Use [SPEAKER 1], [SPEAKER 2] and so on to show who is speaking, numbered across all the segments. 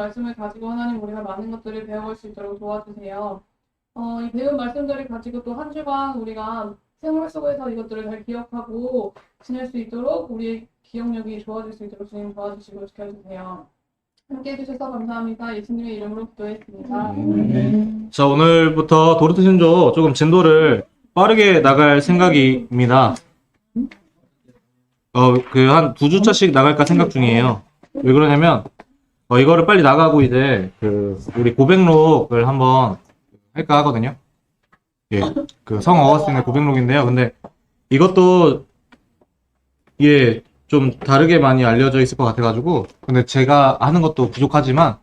[SPEAKER 1] 말씀을 가지고 하나님 우리가 많은 것들을 배워갈 수 있도록 도와주세요. 이 배운 말씀들을 가지고 또 한 주간 우리가 생활 속에서 이것들을 잘 기억하고 지낼 수 있도록 우리의 기억력이 좋아질 수 있도록 주님 도와주시고 지켜주세요. 함께 해주셔서 감사합니다. 예수님의 이름으로 기도했습니다.
[SPEAKER 2] 자, 오늘부터 도르트 신조 조금 진도를 빠르게 나갈 생각입니다. 한 2주차씩 나갈까 생각 중이에요. 왜 그러냐면, 이거를 빨리 나가고 이제, 우리 고백록을 한번 할까 하거든요. 예. 성 어거스틴의 고백록인데요. 근데 이것도, 예, 좀 다르게 많이 알려져 있을 것 같아가지고, 근데 제가 하는 것도 부족하지만,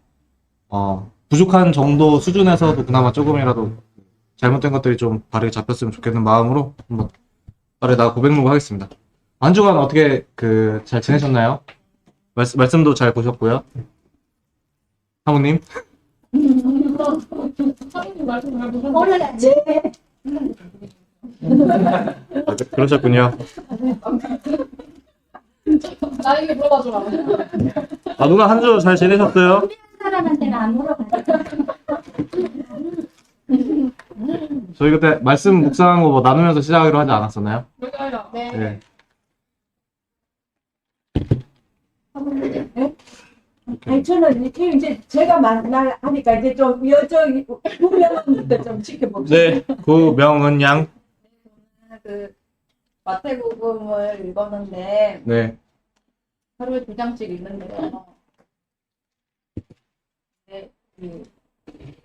[SPEAKER 2] 부족한 정도 수준에서도 그나마 조금이라도 잘못된 것들이 좀 바르게 잡혔으면 좋겠는 마음으로 한번 빠르게 나가 고백록을 하겠습니다. 한 주간 어떻게 잘 지내셨나요? 말씀도 잘 보셨고요. 사모님?
[SPEAKER 1] 사모님 말씀 잘 보셨나요?
[SPEAKER 3] 오늘 제
[SPEAKER 2] 그러셨군요.
[SPEAKER 1] 나에게 물어봐주라.
[SPEAKER 2] 누나 한 주 잘 지내셨어요?
[SPEAKER 3] 사람한테는 안 물어봐요.
[SPEAKER 2] 저희 그때 말씀 묵상한 거 뭐 나누면서 시작하기로 하지 않았었나요?
[SPEAKER 1] 맞아요.
[SPEAKER 3] 네.
[SPEAKER 2] 네.
[SPEAKER 3] 아니 저는 이제 제가 하니까 이제 좀 여정 분명부터 좀 지켜봅시다.
[SPEAKER 2] 네. 구명은 양.
[SPEAKER 3] 그 마태복음을 읽었는데
[SPEAKER 2] 네.
[SPEAKER 3] 하루에 2장씩 읽는데요. 네,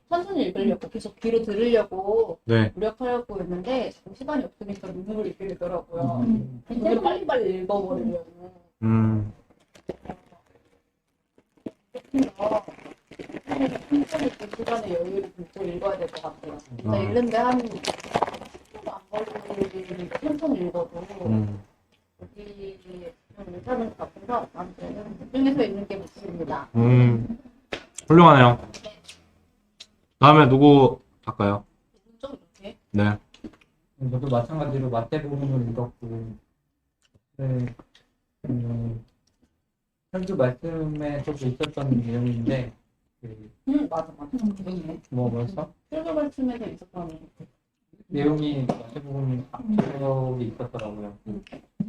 [SPEAKER 3] 천천히 읽으려고 계속 귀로 들으려고
[SPEAKER 2] 네.
[SPEAKER 3] 노력하려고 했는데 시간이 없으니까 눈으로 읽게 되더라고요. 그래서 빨리빨리 읽어버리려고. 천천히 그 시간에 여유를 두고 읽어야 될 것 같아요. 진짜 읽는데 한 10분도 안 걸리는 천천히 읽어도 여기 의사는 같아서 아무튼 집중해서 읽는 게 목표입니다.
[SPEAKER 2] 훌륭하네요. 다음에 누구 할까요?
[SPEAKER 3] 좀 이렇게
[SPEAKER 2] 네.
[SPEAKER 4] 저도 마찬가지로 마태복음을 읽었고, 네, 설교 말씀에서도 있었던 내용인데,
[SPEAKER 3] 맞아.
[SPEAKER 4] 뭐였어?
[SPEAKER 3] 설교 말씀에서 있었던
[SPEAKER 4] 내용이 마태복음 앞쪽에 있었더라고요.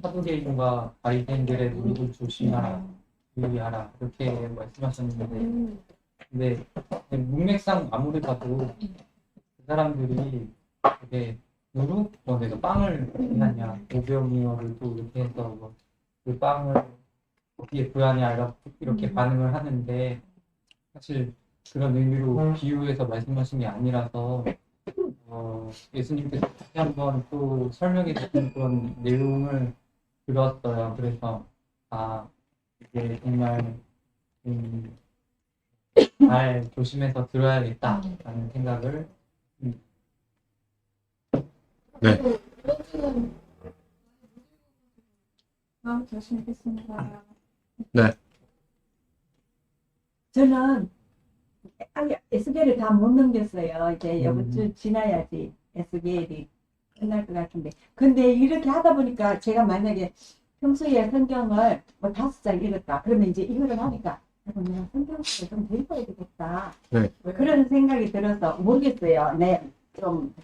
[SPEAKER 4] 사두개인과 바리새인들의 무릎을 조심하라, 유의하라 이렇게 말씀하셨는데, 근데 문맥상 아무리 봐도 그 사람들이 되게 누룩? 내가 빵을 해놨냐, 오병이어를 또 이렇게 해서 그 빵을 어떻게 구하냐 이렇게 반응을 하는데, 사실 그런 의미로 비유해서 말씀하신 게 아니라서 예수님께서 다시 한번 또 설명해 주신 그런 내용을 들었어요. 그래서 이게 정말 잘 조심해서 들어야겠다라는 생각을
[SPEAKER 2] 네.
[SPEAKER 1] 다음 열심히 읽겠습니다.
[SPEAKER 2] 네.
[SPEAKER 3] 저는 에스겔을 다 못 넘겼어요. 이제 이번 주 지나야지 에스겔이 끝날 것 같은데. 근데 이렇게 하다 보니까 제가 만약에 평소에 성경을 뭐 5장 읽었다. 그러면 이제 이거를 하니까 내가 성경을 좀 더 읽어야 되겠다.
[SPEAKER 2] 네.
[SPEAKER 3] 그런 생각이 들어서 모르겠어요. 네, 좀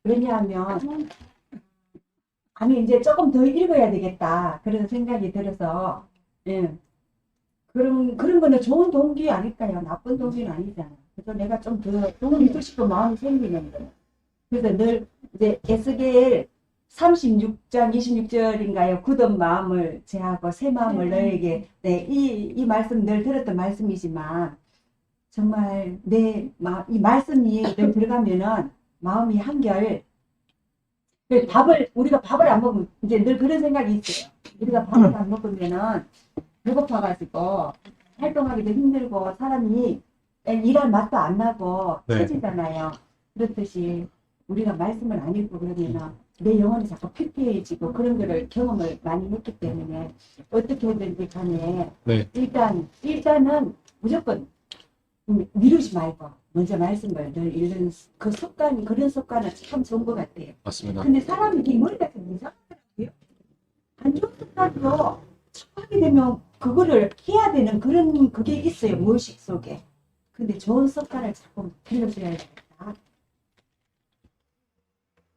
[SPEAKER 3] 왜냐하면 아니 이제 조금 더 읽어야 되겠다. 그런 생각이 들어서 예. 그런 거는 좋은 동기 아닐까요? 나쁜 동기는 아니잖아. 그래서 내가 좀 더 읽고 싶은 마음이 생기는 거예요. 그래서 늘 이제 에스겔 36장 26절인가요? 굳은 마음을 제하고 새 마음을 너에게. 네, 이 말씀 늘 들었던 말씀이지만 정말 이 말씀이 늘 들어가면은 마음이 한결 우리가 밥을 안 먹으면 이제 늘 그런 생각이 있어요. 우리가 밥을 안 먹으면은 배고파가지고 활동하기도 힘들고 사람이 일할 맛도 안 나고
[SPEAKER 2] 네.
[SPEAKER 3] 처지잖아요. 그렇듯이 우리가 말씀을 안 읽고 그러면 내 영혼이 자꾸 피폐해지고 그런 거를 경험을 많이 했기 때문에 어떻게든지 간에
[SPEAKER 2] 네.
[SPEAKER 3] 일단은 무조건 미루지 말고 먼저 말씀을 늘 읽는 그 습관이, 그런 습관은 참 좋은 것 같아요.
[SPEAKER 2] 맞습니다.
[SPEAKER 3] 근데 사람이 이게 머리가 좀 이상하더라고요. 안 좋은 습관도 하게 되면 그거를 해야 되는 그런 그게 있어요. 무의식 속에. 근데 좋은 습관을 자꾸 들려줘야 되겠다.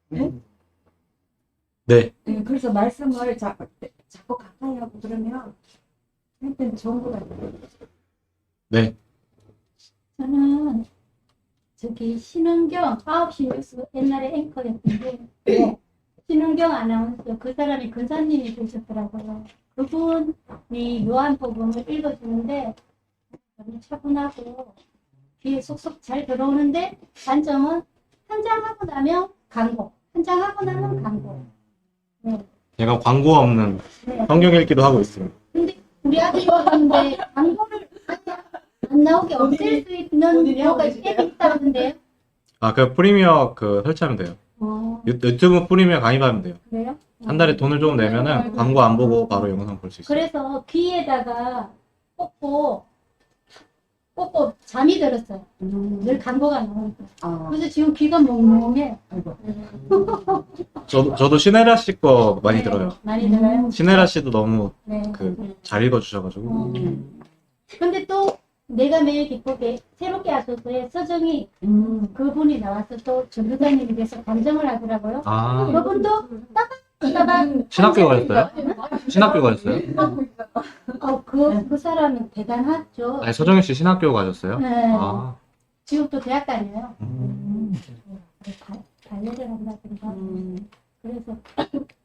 [SPEAKER 2] 네.
[SPEAKER 3] 네, 그래서 말씀을 자꾸 가까이 하고 그러면 하여튼 좋은 것 같아요.
[SPEAKER 2] 네.
[SPEAKER 5] 저는 저기 신은경 9시 뉴스 옛날에 앵커였는데 신은경 아나운서 그 사람이 근사님이 되셨더라고요. 그분이 요한복음을 읽어주는데 너무 차분하고 귀에 쏙쏙 잘 들어오는데 단점은 한 장 하고 나면 광고, 한 장 하고 나면 광고. 네.
[SPEAKER 2] 제가 광고 없는
[SPEAKER 5] 네.
[SPEAKER 2] 성경 읽기도 하고 있습니다.
[SPEAKER 5] 근데 우리 아들이 그러는데 광고를 안 나오게 없앨 수 있는 앱이 있다던데요?
[SPEAKER 2] 아, 그 프리미어 그 설치하면 돼요. 유튜브 프리미어 가입하면 돼요.
[SPEAKER 5] 그래요?
[SPEAKER 2] 한 달에 돈을 좀 내면은 광고 안 보고 바로 영상 볼 수 있어요.
[SPEAKER 5] 그래서 귀에다가 꽂고 잠이 들었어요. 늘 광고가 나오니까. 그래서 지금 귀가 멍멍해.
[SPEAKER 2] 저도 신혜라 씨 거 많이
[SPEAKER 5] 네,
[SPEAKER 2] 들어요.
[SPEAKER 5] 많이 들어요?
[SPEAKER 2] 신혜라 씨도 너무
[SPEAKER 5] 네.
[SPEAKER 2] 잘 읽어주셔가지고.
[SPEAKER 5] 근데 또 내가 매일 기쁘게 새롭게 하소서에 서정이 그분이 나와서 또 전도사님이 돼서 감정을 하더라고요.
[SPEAKER 2] 아,
[SPEAKER 5] 그분도 따박
[SPEAKER 2] 신학교 가셨어요? 신학교 가셨어요?
[SPEAKER 5] 그 사람은 대단하죠.
[SPEAKER 2] 아니, 서정희 씨 신학교 가셨어요?
[SPEAKER 5] 네.
[SPEAKER 2] 아,
[SPEAKER 5] 지금 또 대학 다녀요. 반려를 한다든가. 그래서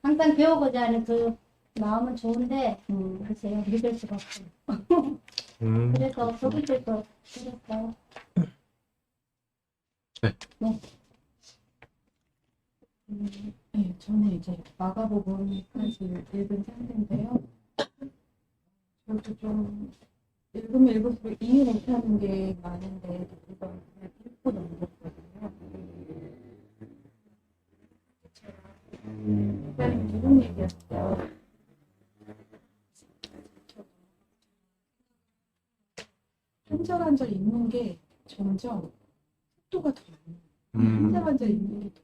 [SPEAKER 5] 항상 배우고자 하는 그 마음은 좋은데 글쎄요 믿을 수가 없어요. 그래서 그분들도 그랬어요.
[SPEAKER 2] 네.
[SPEAKER 5] 네.
[SPEAKER 1] 네, 저는 이제 마가복음까지 읽은 상태인데요. 저도 좀 읽으면 읽을수록 이해 못하는 게 많은데 이건 그냥 읽고 넘겼거든요. 특별히 기분 얘기였어요. 한 절 한 절 읽는 게 점점 속도가 더 많아요. 한 절 한 절 읽는 게 더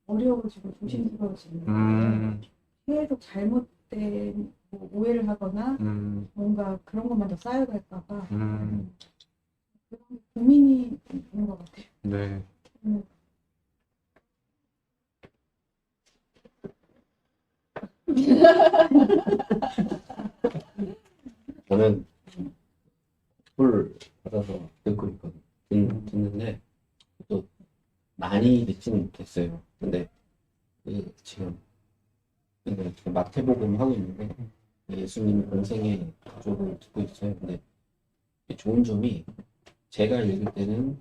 [SPEAKER 1] 어려워지고 조심스러워지는 계속 잘못된 뭐 오해를 하거나 뭔가 그런 것만 더 쌓여갈까봐 그런 고민이 있는 것 같아요.
[SPEAKER 2] 네.
[SPEAKER 6] 저는 풀 받아서 듣고 있거든. 듣는데 또 많이 듣지는 못했어요. 근데 지금 마태복음 하고 있는데 예수님 공생의 가족을 듣고 있어요. 근데 좋은 점이 제가 읽을 때는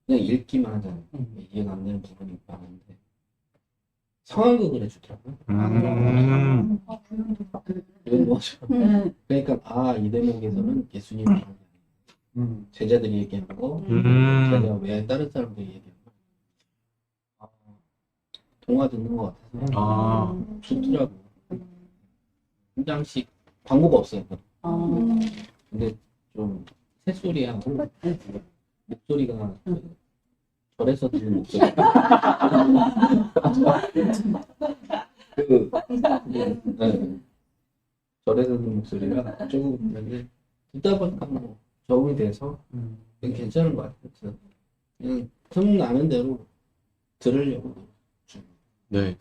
[SPEAKER 6] 그냥 읽기만 하잖아요. 이해가 안 되는 부분이 많은데 상황극을 해주더라고요. 그러니까 이 대목에서는 예수님이 제자들이 얘기하고 제가 왜 다른 사람들이 얘기하고 동화 듣는 것 같아서 좋더라고. 한 장씩 광고가 없어요. 근데 좀 새소리하고 목소리가 절에서 듣는 목소리. 절에서 듣는 목소리가 조금 있는데 듣다 보니까 뭐 적응이 돼서 괜찮은 것 같아요. 그냥 틈 나는 대로 들으려고.
[SPEAKER 2] 네.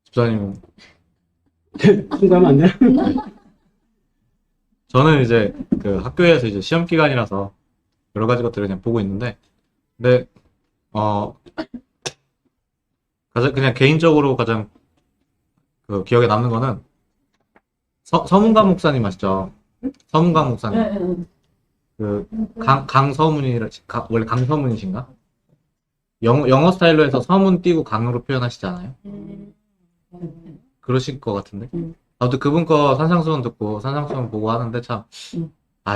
[SPEAKER 2] 집사님은?
[SPEAKER 7] 공감 안 돼요?
[SPEAKER 2] 저는 이제 그 학교에서 이제 시험 기간이라서 여러 가지 것들을 그냥 보고 있는데, 근데 가장 그냥 개인적으로 가장 그 기억에 남는 거는 서문관 목사님 아시죠? 서문관 목사님. 그 원래 강서문이신가? 영어 스타일로 해서 서문 띄고 강으로 표현하시잖아요. 그러실 것 같은데. 아무튼 그분 거 산상수훈 듣고 산상수훈 보고 하는데 참,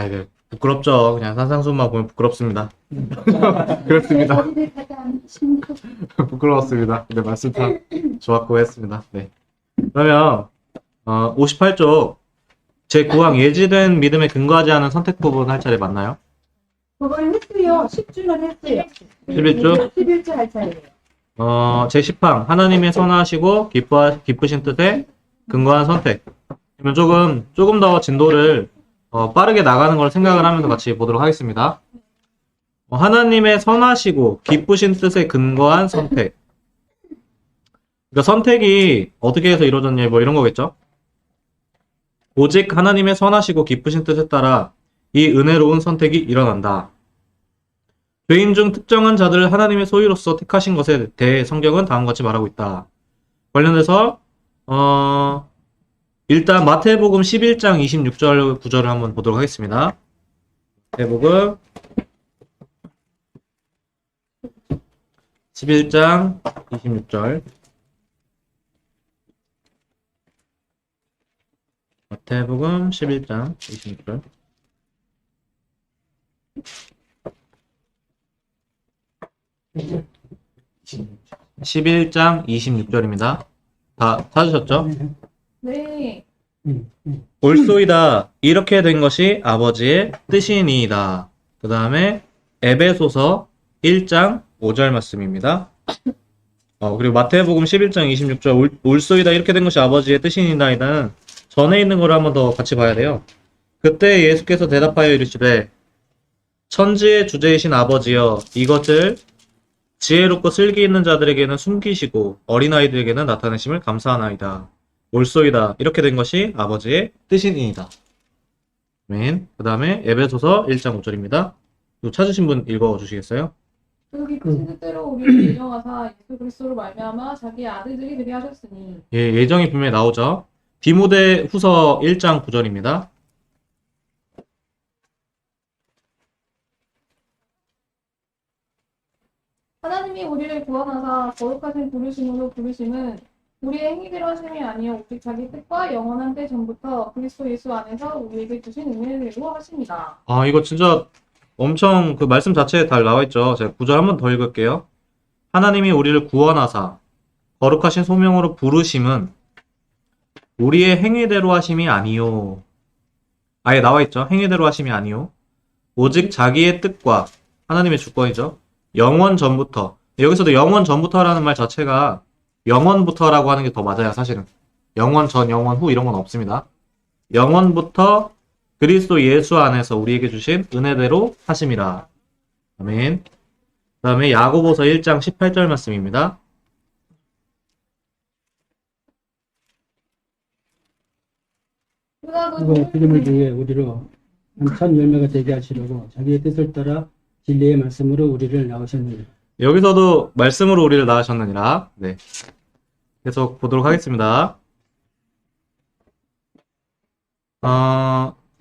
[SPEAKER 2] 이게 부끄럽죠. 그냥 산상수훈만 보면 부끄럽습니다. 그렇습니다. 부끄러웠습니다. 근데 말씀 참 좋았고 했습니다. 네. 그러면 58쪽 제9항 예지된 믿음에 근거하지 않은 선택 부분 할 차례 맞나요?
[SPEAKER 3] 그걸 했어요. 10주는 했어요.
[SPEAKER 2] 11주?
[SPEAKER 3] 11주 할 차례예요.
[SPEAKER 2] 제10항 하나님의 선하시고 기쁘신 뜻에 근거한 선택. 그러면 조금 더 진도를 빠르게 나가는 걸 생각을 하면서 같이 보도록 하겠습니다. 하나님의 선하시고 기쁘신 뜻에 근거한 선택. 그러니까 선택이 어떻게 해서 이루어졌냐, 뭐 이런 거겠죠? 오직 하나님의 선하시고 기쁘신 뜻에 따라 이 은혜로운 선택이 일어난다. 죄인 중 특정한 자들을 하나님의 소유로서 택하신 것에 대해 성경은 다음과 같이 말하고 있다. 관련해서 일단 마태복음 11장 26절 구절을 한번 보도록 하겠습니다. 마태복음 11장 26절. 마태복음 11장 26절.
[SPEAKER 4] 음.
[SPEAKER 2] 11장 26절입니다. 다 찾으셨죠?
[SPEAKER 1] 네.
[SPEAKER 2] 옳소이다. 이렇게 된 것이 아버지의 뜻이니이다. 그 다음에 에베소서 1장 5절 말씀입니다. 그리고 마태복음 11장 26절 옳소이다. 이렇게 된 것이 아버지의 뜻이니이다는 전에 있는 거를 한번 더 같이 봐야 돼요. 그때 예수께서 대답하여 이르시되 천지의 주제이신 아버지여 이것을 지혜롭고 슬기 있는 자들에게는 숨기시고 어린아이들에게는 나타내심을 감사하나이다. 옳소이다. 이렇게 된 것이 아버지의 뜻이니이다. 아멘. 그 다음에 에베소서 1장 5절입니다. 이거 찾으신 분 읽어주시겠어요?
[SPEAKER 1] 그 기쁘신 뜻대로 우리를 예정하사 예수 그리스도로 말미암아 자기 아들들이 되게 하셨으니.
[SPEAKER 2] 예, 예정이 분명히 나오죠. 디모데 후서 1장 9절입니다.
[SPEAKER 1] 하나님이 우리를 구원하사 거룩하신 부르심으로 부르심은 우리의 행위대로 하심이 아니요 오직 자기 뜻과 영원한 때 전부터 그리스도 예수 안에서 우리에게 주신 은혜대로 하십니다.
[SPEAKER 2] 이거 진짜 엄청 그 말씀 자체에 잘 나와있죠. 제가 9절 한번 더 읽을게요. 하나님이 우리를 구원하사 거룩하신 소명으로 부르심은 우리의 행위대로 하심이 아니요. 아예 나와있죠. 행위대로 하심이 아니요. 오직 자기의 뜻과 하나님의 주권이죠. 영원 전부터. 여기서도 영원 전부터라는 말 자체가 영원부터라고 하는 게 더 맞아요, 사실은. 영원 전, 영원 후 이런 건 없습니다. 영원부터 그리스도 예수 안에서 우리에게 주신 은혜대로 하심이라. 아멘. 그 다음에 야고보서 1장 18절 말씀입니다.
[SPEAKER 7] 그리고 믿음을 위해 우리로 천 열매가 되게 하시려고 자기의 뜻을 따라 진리의 말씀으로 우리를 낳으셨느니라.
[SPEAKER 2] 여기서도 말씀으로 우리를 낳으셨느니라. 네. 계속 보도록 하겠습니다.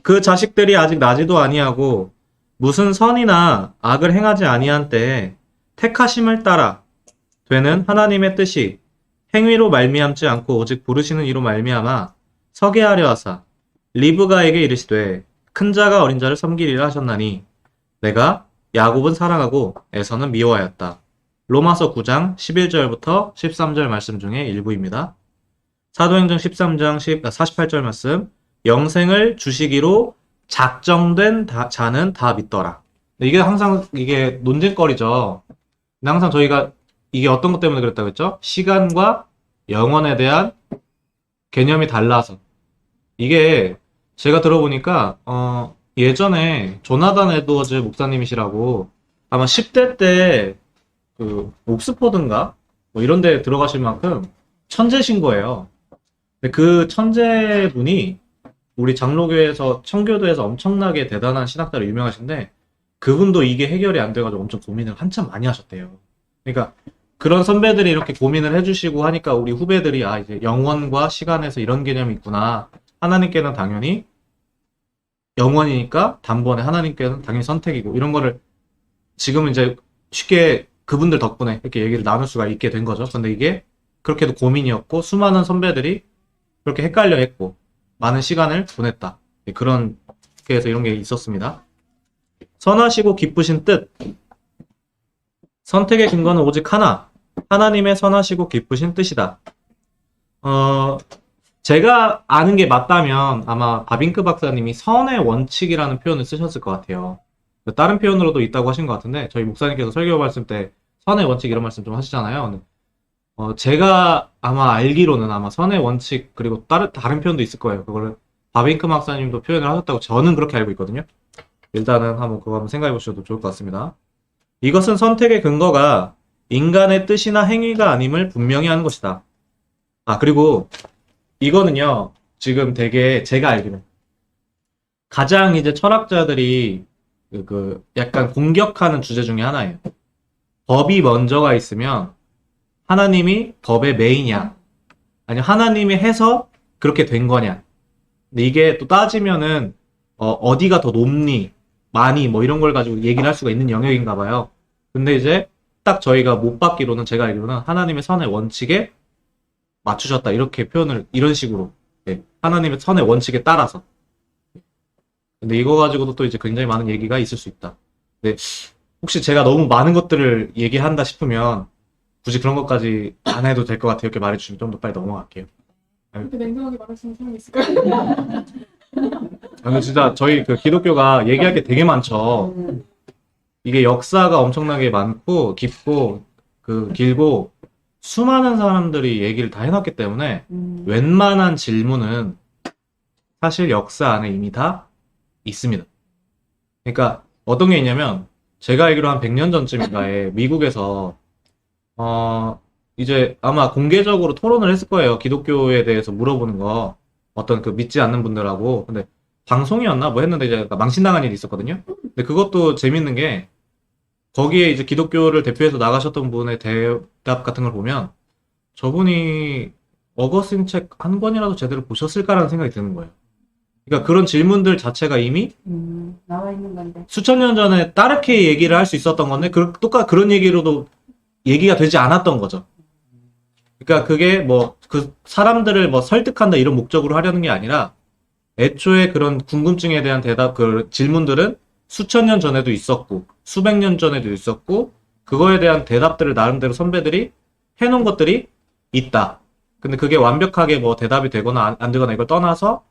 [SPEAKER 2] 그 자식들이 아직 나지도 아니하고 무슨 선이나 악을 행하지 아니한 때에 택하심을 따라 되는 하나님의 뜻이 행위로 말미암지 않고 오직 부르시는 이로 말미암아 서게 하려 하사 리브가에게 이르시되 큰 자가 어린 자를 섬기리라 하셨나니 내가 야곱은 사랑하고 에서는 미워하였다. 로마서 9장 11절부터 13절 말씀 중에 일부입니다. 사도행전 13장 48절 말씀 영생을 주시기로 작정된 자는 다 믿더라. 이게 항상 이게 논쟁거리죠. 근데 항상 저희가 이게 어떤 것 때문에 그랬다고 했죠? 시간과 영원에 대한 개념이 달라서. 이게 제가 들어보니까 예전에 조나단 에드워즈 목사님이시라고 아마 10대 때 그 옥스퍼드인가 뭐 이런 데 들어가실 만큼 천재신 거예요. 근데 그 천재분이 우리 장로교에서 청교도에서 엄청나게 대단한 신학자로 유명하신데 그분도 이게 해결이 안 돼가지고 엄청 고민을 한참 많이 하셨대요. 그러니까 그런 선배들이 이렇게 고민을 해주시고 하니까 우리 후배들이 이제 영원과 시간에서 이런 개념이 있구나. 하나님께는 당연히 영원이니까 단번에 하나님께는 당연히 선택이고 이런 거를 지금은 이제 쉽게 그분들 덕분에 이렇게 얘기를 나눌 수가 있게 된 거죠. 근데 이게 그렇게도 고민이었고 수많은 선배들이 그렇게 헷갈려 했고 많은 시간을 보냈다. 그런 게서 이런 게 있었습니다. 선하시고 기쁘신 뜻. 선택의 근거는 오직 하나. 하나님의 선하시고 기쁘신 뜻이다. 제가 아는 게 맞다면 아마 바빙크 박사님이 선의 원칙이라는 표현을 쓰셨을 것 같아요. 다른 표현으로도 있다고 하신 것 같은데 저희 목사님께서 설교 말씀 때 선의 원칙 이런 말씀 좀 하시잖아요. 제가 아마 알기로는 아마 선의 원칙, 그리고 다른 표현도 있을 거예요. 그거를 바빙크 박사님도 표현을 하셨다고 저는 그렇게 알고 있거든요. 일단은 그거 한번 생각해 보셔도 좋을 것 같습니다. 이것은 선택의 근거가 인간의 뜻이나 행위가 아님을 분명히 하는 것이다. 그리고 이거는요, 지금 되게 제가 알기로 가장 이제 철학자들이 약간 공격하는 주제 중에 하나예요. 법이 먼저가 있으면 하나님이 법의 메인이야, 아니면 하나님이 해서 그렇게 된 거냐. 근데 이게 또 따지면은 어디가 더 높니, 많이 뭐 이런 걸 가지고 얘기를 할 수가 있는 영역인가 봐요. 근데 이제 딱 저희가 못 받기로는, 제가 알기로는 하나님의 선의 원칙에 맞추셨다, 이렇게 표현을 이런 식으로, 하나님의 선의 원칙에 따라서. 근데 이거 가지고도 또 이제 굉장히 많은 얘기가 있을 수 있다. 근데 혹시 제가 너무 많은 것들을 얘기한다 싶으면 굳이 그런 것까지 안 해도 될 것 같아요. 이렇게 말해주시면 좀 더 빨리 넘어갈게요.
[SPEAKER 1] 그렇게 냉정하게 말하시는 사람이 있을까요?
[SPEAKER 2] 근데 진짜 저희 기독교가 얘기할 게 되게 많죠. 이게 역사가 엄청나게 많고 깊고 길고 수많은 사람들이 얘기를 다 해놨기 때문에 웬만한 질문은 사실 역사 안에 이미 다 있습니다. 그러니까 어떤 게 있냐면, 제가 알기로 한 100년 전쯤인가에 미국에서 이제 아마 공개적으로 토론을 했을 거예요. 기독교에 대해서 물어보는 거, 어떤 믿지 않는 분들하고. 근데 방송이었나 뭐 했는데 이제 망신당한 일이 있었거든요. 근데 그것도 재밌는 게, 거기에 이제 기독교를 대표해서 나가셨던 분의 대답 같은 걸 보면 저분이 어거스틴 책 한 권이라도 제대로 보셨을까라는 생각이 드는 거예요. 그러니까 그런 질문들 자체가 이미
[SPEAKER 3] 나와 있는 건데.
[SPEAKER 2] 수천 년 전에 다르게 얘기를 할 수 있었던 건데, 똑같 그런 얘기로도 얘기가 되지 않았던 거죠. 그러니까 그게 뭐 사람들을 뭐 설득한다 이런 목적으로 하려는 게 아니라, 애초에 그런 궁금증에 대한 질문들은 수천 년 전에도 있었고 수백 년 전에도 있었고, 그거에 대한 대답들을 나름대로 선배들이 해놓은 것들이 있다. 근데 그게 완벽하게 뭐 대답이 되거나 안 되거나 이걸 떠나서,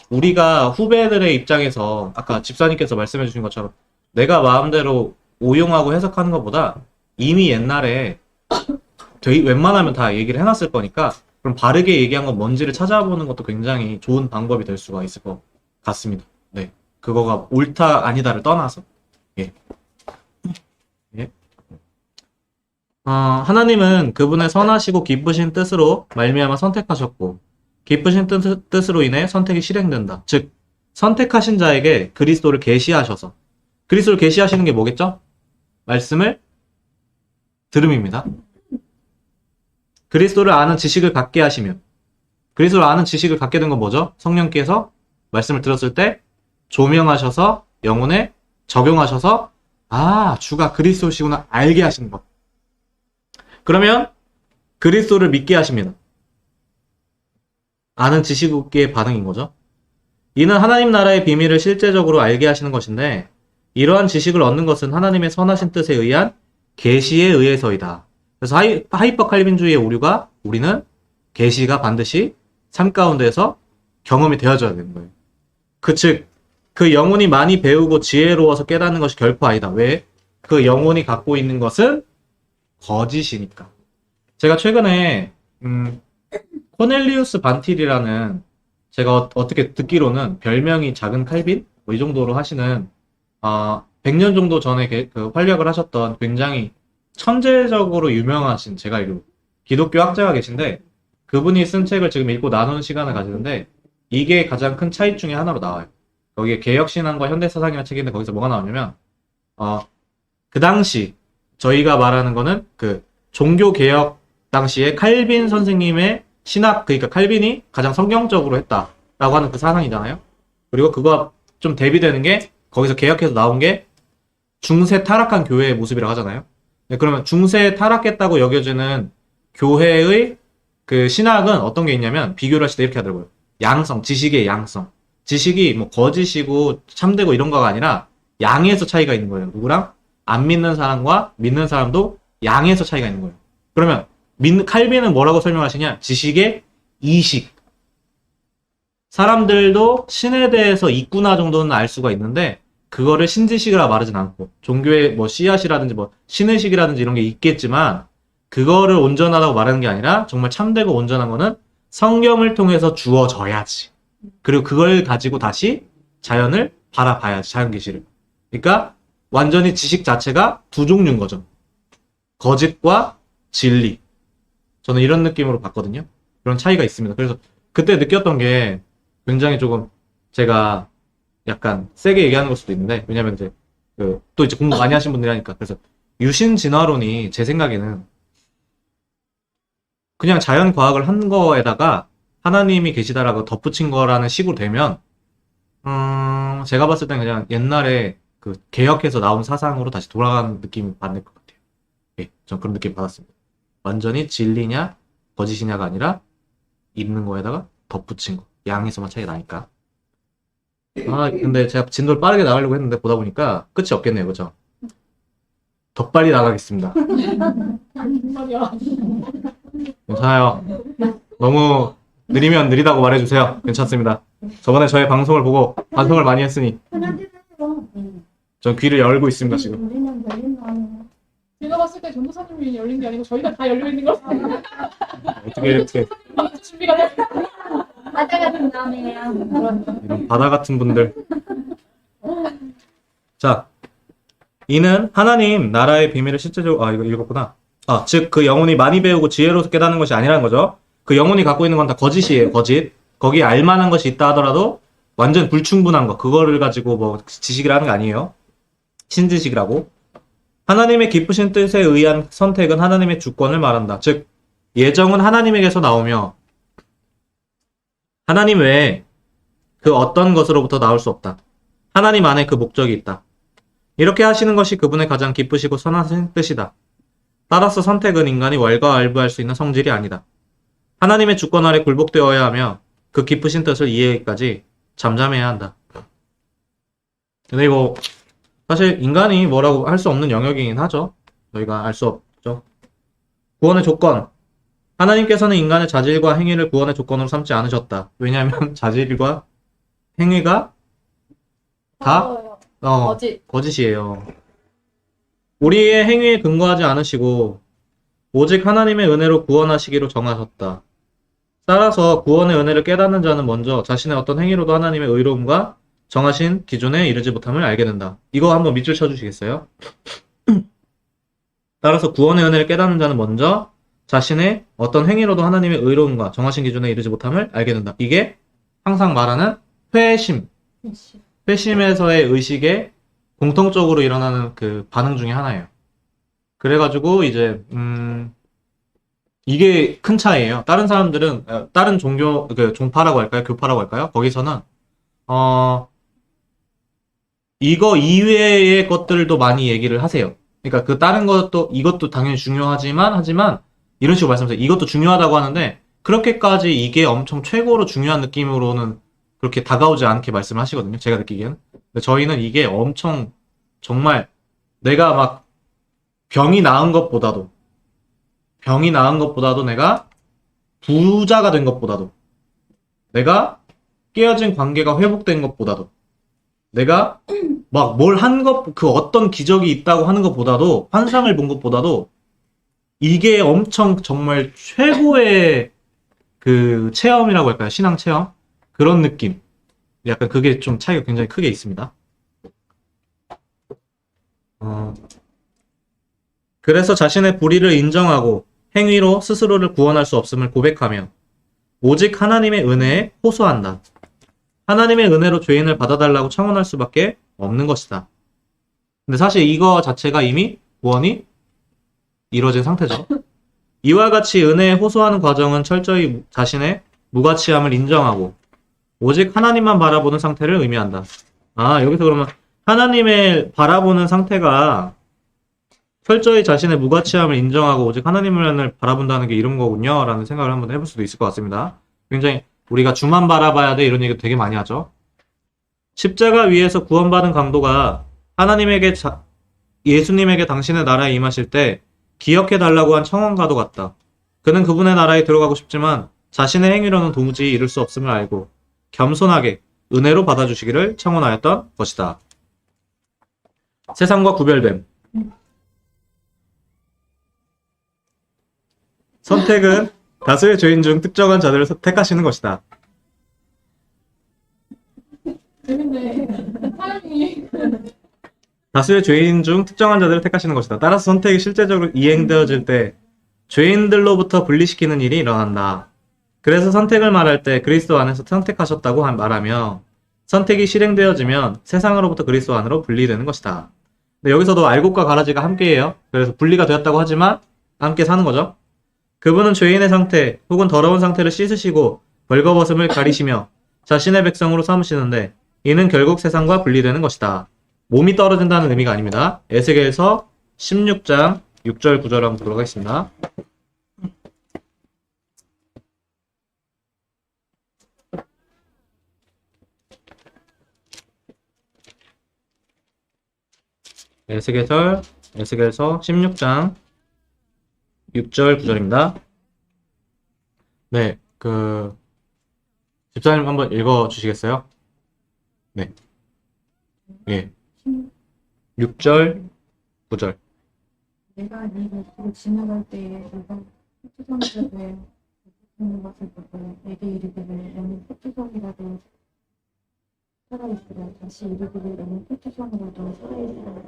[SPEAKER 2] 우리가 후배들의 입장에서 아까 집사님께서 말씀해 주신 것처럼 내가 마음대로 오용하고 해석하는 것보다 이미 옛날에 웬만하면 다 얘기를 해놨을 거니까, 그럼 바르게 얘기한 건 뭔지를 찾아보는 것도 굉장히 좋은 방법이 될 수가 있을 것 같습니다. 네, 그거가 옳다 아니다를 떠나서. 예. 하나님은 그분의 선하시고 기쁘신 뜻으로 말미암아 선택하셨고, 기쁘신 뜻으로 인해 선택이 실행된다. 즉, 선택하신 자에게 그리스도를 계시하셔서, 그리스도를 계시하시는 게 뭐겠죠? 말씀을 들음입니다. 그리스도를 아는 지식을 갖게 하시며, 그리스도를 아는 지식을 갖게 된 건 뭐죠? 성령께서 말씀을 들었을 때 조명하셔서 영혼에 적용하셔서, 주가 그리스도시구나 알게 하시는 것. 그러면 그리스도를 믿게 하십니다. 아는 지식의 반응인 거죠. 이는 하나님 나라의 비밀을 실제적으로 알게 하시는 것인데, 이러한 지식을 얻는 것은 하나님의 선하신 뜻에 의한 계시에 의해서이다. 그래서 하이퍼 칼빈주의의 오류가, 우리는 계시가 반드시 삶 가운데서 경험이 되어져야 되는 거예요. 즉, 그 영혼이 많이 배우고 지혜로워서 깨닫는 것이 결코 아니다. 왜? 그 영혼이 갖고 있는 것은 거짓이니까. 제가 최근에 코넬리우스 반틸이라는, 제가 어떻게 듣기로는 별명이 작은 칼빈? 뭐 이 정도로 하시는 100년 정도 전에 활약을 하셨던 굉장히 천재적으로 유명하신, 제가 알기로 기독교 학자가 계신데, 그분이 쓴 책을 지금 읽고 나누는 시간을 가지는데, 이게 가장 큰 차이 중에 하나로 나와요. 거기에 개혁신앙과 현대사상이라는 책인데, 거기서 뭐가 나오냐면, 그 당시 저희가 말하는 거는 종교개혁 당시에 칼빈 선생님의 신학, 그러니까 칼빈이 가장 성경적으로 했다라고 하는 그 사상이잖아요. 그리고 그거 좀 대비되는 게, 거기서 개혁해서 나온 게 중세 타락한 교회의 모습이라고 하잖아요. 네, 그러면 중세 타락했다고 여겨지는 교회의 신학은 어떤 게 있냐면, 비교를 하실 때 이렇게 하더라고요. 양성, 지식의 양성. 지식이 뭐 거짓이고 참되고 이런 거가 아니라 양에서 차이가 있는 거예요. 누구랑? 안 믿는 사람과 믿는 사람도 양에서 차이가 있는 거예요. 그러면 칼빈은 뭐라고 설명하시냐? 지식의 이식. 사람들도 신에 대해서 있구나 정도는 알 수가 있는데, 그거를 신지식이라 말하진 않고, 종교의 뭐 씨앗이라든지 뭐 신의식이라든지 이런 게 있겠지만, 그거를 온전하다고 말하는 게 아니라 정말 참되고 온전한 거는 성경을 통해서 주어져야지. 그리고 그걸 가지고 다시 자연을 바라봐야지. 자연 계시를. 그러니까 완전히 지식 자체가 두 종류인 거죠. 거짓과 진리. 저는 이런 느낌으로 봤거든요. 그런 차이가 있습니다. 그래서 그때 느꼈던 게 굉장히 조금 제가 약간 세게 얘기하는 걸 수도 있는데, 왜냐면 이제 또 이제 공부 많이 하신 분들이 하니까. 그래서 유신 진화론이 제 생각에는 그냥 자연 과학을 한 거에다가 하나님이 계시다라고 덧붙인 거라는 식으로 되면 제가 봤을 땐 그냥 옛날에 그 개혁해서 나온 사상으로 다시 돌아가는 느낌이 받을 것 같아요. 예, 전 그런 느낌 받았습니다. 완전히 진리냐 거짓이냐가 아니라 있는 거에다가 덧붙인 거. 양에서만 차이가 나니까. 아, 근데 제가 진도를 빠르게 나가려고 했는데 보다 보니까 끝이 없겠네요. 그죠? 더 빨리 나가겠습니다.
[SPEAKER 1] 말이야.
[SPEAKER 2] 괜찮아요. 너무 느리면 느리다고 말해주세요. 괜찮습니다. 저번에 저의 방송을 보고 반성을 많이 했으니
[SPEAKER 5] 편한데 해요.
[SPEAKER 2] 전 귀를 열고 있습니다, 지금.
[SPEAKER 5] 우리는 열린 마음으로.
[SPEAKER 1] 제가 봤을 때 전도사님이 열린 게 아니고 저희가 다 열려 있는 것 같아요.
[SPEAKER 2] 어떻게 이렇게
[SPEAKER 1] 준비가 돼.
[SPEAKER 5] 바다 같은 마음이에요.
[SPEAKER 2] 이런 바다 같은 분들. 자, 이는 하나님 나라의 비밀을 실제적으로, 이거 읽었구나. 즉, 그 영혼이 많이 배우고 지혜로서 깨닫는 것이 아니라는 거죠. 그 영혼이 갖고 있는 건 다 거짓이에요, 거짓. 거기에 알만한 것이 있다 하더라도 완전 불충분한 거, 그거를 가지고 뭐 지식이라는 게 아니에요. 신지식이라고. 하나님의 기쁘신 뜻에 의한 선택은 하나님의 주권을 말한다. 즉, 예정은 하나님에게서 나오며 하나님 외에 그 어떤 것으로부터 나올 수 없다. 하나님 안에 그 목적이 있다. 이렇게 하시는 것이 그분의 가장 기쁘시고 선하신 뜻이다. 따라서 선택은 인간이 왈가왈부할 수 있는 성질이 아니다. 하나님의 주권 아래 굴복되어야 하며 그 기쁘신 뜻을 이해하기까지 잠잠해야 한다. 근데 이거 사실 인간이 뭐라고 할 수 없는 영역이긴 하죠. 저희가 알 수 없죠. 구원의 조건. 하나님께서는 인간의 자질과 행위를 구원의 조건으로 삼지 않으셨다. 왜냐하면 자질과 행위가 다
[SPEAKER 1] 거짓.
[SPEAKER 2] 거짓이에요. 우리의 행위에 근거하지 않으시고 오직 하나님의 은혜로 구원하시기로 정하셨다. 따라서 구원의 은혜를 깨닫는 자는 먼저 자신의 어떤 행위로도 하나님의 의로움과 정하신 기준에 이르지 못함을 알게 된다. 이거 한번 밑줄 쳐주시겠어요? 따라서 구원의 은혜를 깨닫는 자는 먼저 자신의 어떤 행위로도 하나님의 의로움과 정하신 기준에 이르지 못함을 알게 된다. 이게 항상 말하는 회심. 회심에서의 의식에 공통적으로 일어나는 그 반응 중에 하나예요. 그래가지고 이제 이게 큰 차이예요. 다른 사람들은 다른 종교 그 종파라고 할까요? 교파라고 할까요? 거기서는 이거 이외의 것들도 많이 얘기를 하세요. 그러니까 그 다른 것도 이것도 당연히 중요하지만 이런 식으로 말씀하세요. 이것도 중요하다고 하는데 그렇게까지 이게 엄청 최고로 중요한 느낌으로는 그렇게 다가오지 않게 말씀을 하시거든요. 제가 느끼기에는. 근데 저희는 이게 엄청 정말 내가 막 병이 나은 것보다도 내가 부자가 된 것보다도 내가 깨어진 관계가 회복된 것보다도 내가 막 뭘 한 것, 그 어떤 기적이 있다고 하는 것보다도 환상을 본 것보다도 이게 엄청 정말 최고의 그 체험이라고 할까요? 신앙 체험? 그런 느낌. 약간 그게 좀 차이가 굉장히 크게 있습니다. 그래서 자신의 불의를 인정하고 행위로 스스로를 구원할 수 없음을 고백하며 오직 하나님의 은혜에 호소한다. 하나님의 은혜로 죄인을 받아달라고 청원할 수밖에 없는 것이다. 근데 사실 이거 자체가 이미 구원이 이루어진 상태죠. 이와 같이 은혜에 호소하는 과정은 철저히 자신의 무가치함을 인정하고 오직 하나님만 바라보는 상태를 의미한다. 여기서 그러면 하나님을 바라보는 상태가 철저히 자신의 무가치함을 인정하고 오직 하나님을 바라본다는 게 이런 거군요. 라는 생각을 한번 해볼 수도 있을 것 같습니다. 굉장히 우리가 주만 바라봐야 돼 이런 얘기도 되게 많이 하죠. 십자가 위에서 구원받은 강도가 하나님에게 예수님에게 당신의 나라에 임하실 때 기억해달라고 한 청원과도 같다. 그는 그분의 나라에 들어가고 싶지만 자신의 행위로는 도무지 이룰 수 없음을 알고 겸손하게 은혜로 받아주시기를 청원하였던 것이다. 세상과 구별됨. 선택은 다수의 죄인 중 특정한 자들을 택하시는 것이다.
[SPEAKER 1] 재밌네. 사람이.
[SPEAKER 2] 다수의 죄인 중 특정한 자들을 택하시는 것이다. 따라서 선택이 실제적으로 이행되어질 때 죄인들로부터 분리시키는 일이 일어난다. 그래서 선택을 말할 때 그리스도 안에서 선택하셨다고 말하며 선택이 실행되어지면 세상으로부터 그리스도 안으로 분리되는 것이다. 근데 여기서도 알곡과 가라지가 함께해요. 그래서 분리가 되었다고 하지만 함께 사는 거죠. 그분은 죄인의 상태 혹은 더러운 상태를 씻으시고 벌거벗음을 가리시며 자신의 백성으로 삼으시는데 이는 결국 세상과 분리되는 것이다. 몸이 떨어진다는 의미가 아닙니다. 에스겔서 16장 6절 9절 한번 보도록 하겠습니다. 에스겔서 16장 6절 9절입니다. 네, 집사님 한번 읽어 주시겠어요? 네. 예. 6절 9절.
[SPEAKER 8] 내가 네 곁으로 지나갈 때에 내가 포트성이라도 있는 것을 보고 내게 이르기를 너는 포트성이라도 살아있으라. 다시 이르기를 너는 포트성이라도 살아있으라.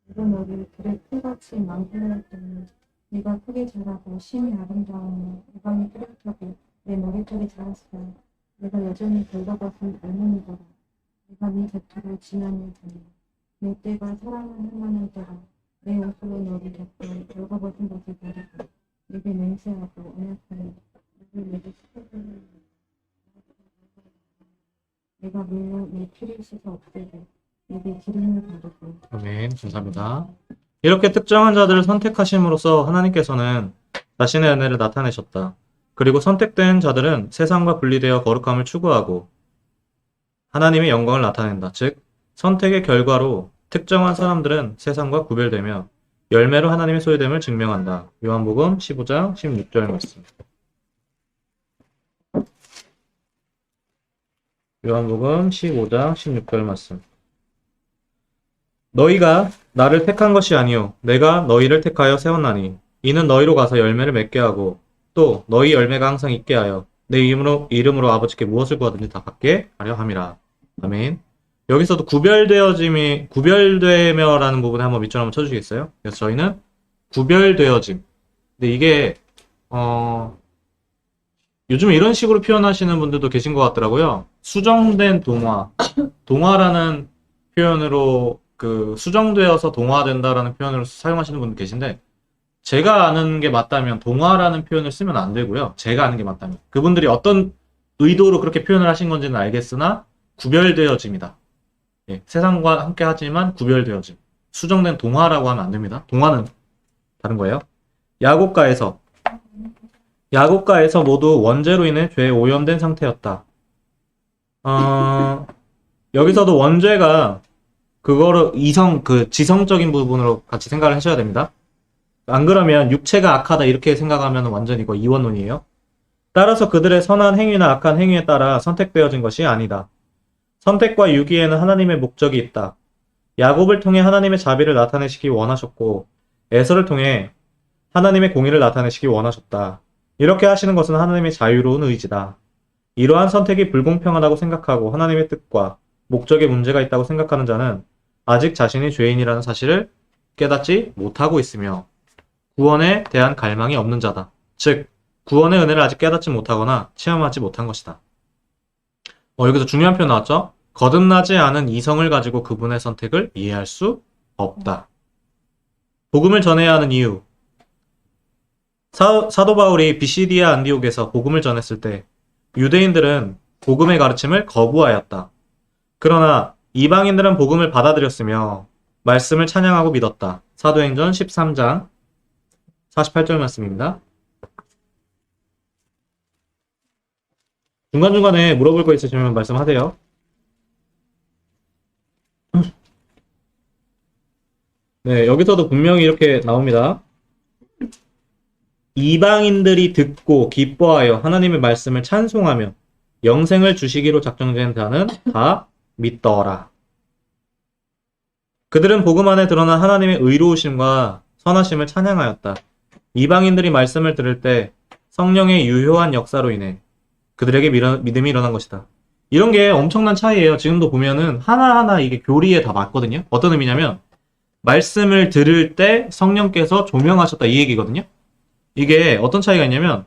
[SPEAKER 8] 내가 너를 들의 풀같이 망설였더니 네가 크게 자라고 심히 아름다우며 우방이 뚜렷하고 내 머리털이 자랐어. 내가 여전히 벌거벗은 젊은이더라. 내가 네 곁으로 지나는 중에 내 때가 사랑을 행하는 때라. 내 옷으로 너를 덮고 벌거벗은 것을 버리고 내게 맹세하고 언약하여 너를 내게 시켜주는 내가 물로 내 피를 씻어 없애고 내게 기름을 바르고.
[SPEAKER 2] 아멘. 감사합니다. 이렇게 특정한 자들을 선택하심으로써 하나님께서는 자신의 은혜를 나타내셨다. 그리고 선택된 자들은 세상과 분리되어 거룩함을 추구하고 하나님의 영광을 나타낸다. 즉, 선택의 결과로 특정한 사람들은 세상과 구별되며 열매로 하나님의 소유됨을 증명한다. 요한복음 15장 16절 말씀. 요한복음 15장 16절 말씀. 너희가 나를 택한 것이 아니요 내가 너희를 택하여 세웠나니 이는 너희로 가서 열매를 맺게 하고 또 너희 열매가 항상 있게 하여 내 이름으로 아버지께 무엇을 구하든지 다 받게 하려 함이라. 아멘. 여기서도 구별되며라는 부분에 한번 밑줄 한번 쳐주시겠어요? 그래서 저희는 구별되어짐. 근데 이게 요즘에 이런 식으로 표현하시는 분들도 계신 것 같더라고요. 수정된 동화. 동화라는 표현으로 수정되어서 동화된다라는 표현으로 사용하시는 분들 계신데 제가 아는 게 맞다면 동화라는 표현을 쓰면 안 되고요. 제가 아는 게 맞다면. 그분들이 어떤 의도로 그렇게 표현을 하신 건지는 알겠으나 구별되어짐이다. 예, 세상과 함께 하지만 구별되어짐. 수정된 동화라고 하면 안 됩니다. 동화는 다른 거예요. 야곱가에서 모두 원죄로 인해 죄에 오염된 상태였다. 여기서도 원죄가 그거를 지성적인 부분으로 같이 생각을 하셔야 됩니다. 안 그러면 육체가 악하다 이렇게 생각하면 완전히 이거 이원론이에요. 따라서 그들의 선한 행위나 악한 행위에 따라 선택되어진 것이 아니다. 선택과 유기에는 하나님의 목적이 있다. 야곱을 통해 하나님의 자비를 나타내시기 원하셨고 에서를 통해 하나님의 공의를 나타내시기 원하셨다. 이렇게 하시는 것은 하나님의 자유로운 의지다. 이러한 선택이 불공평하다고 생각하고 하나님의 뜻과 목적에 문제가 있다고 생각하는 자는 아직 자신이 죄인이라는 사실을 깨닫지 못하고 있으며 구원에 대한 갈망이 없는 자다. 즉, 구원의 은혜를 아직 깨닫지 못하거나 체험하지 못한 것이다. 여기서 중요한 표현 나왔죠? 거듭나지 않은 이성을 가지고 그분의 선택을 이해할 수 없다. 복음을 전해야 하는 이유. 사도 바울이 비시디아 안디옥에서 복음을 전했을 때 유대인들은 복음의 가르침을 거부하였다. 그러나 이방인들은 복음을 받아들였으며 말씀을 찬양하고 믿었다. 사도행전 13장 48절 말씀입니다. 중간중간에 물어볼 거 있으시면 말씀하세요. 네, 여기서도 분명히 이렇게 나옵니다. 이방인들이 듣고 기뻐하여 하나님의 말씀을 찬송하며 영생을 주시기로 작정된 자는 다 믿더라. 그들은 복음 안에 드러난 하나님의 의로우심과 선하심을 찬양하였다. 이방인들이 말씀을 들을 때 성령의 유효한 역사로 인해 그들에게 믿음이 일어난 것이다. 이런 게 엄청난 차이예요. 지금도 보면은 하나하나 이게 교리에 다 맞거든요. 어떤 의미냐면 말씀을 들을 때 성령께서 조명하셨다 이 얘기거든요. 이게 어떤 차이가 있냐면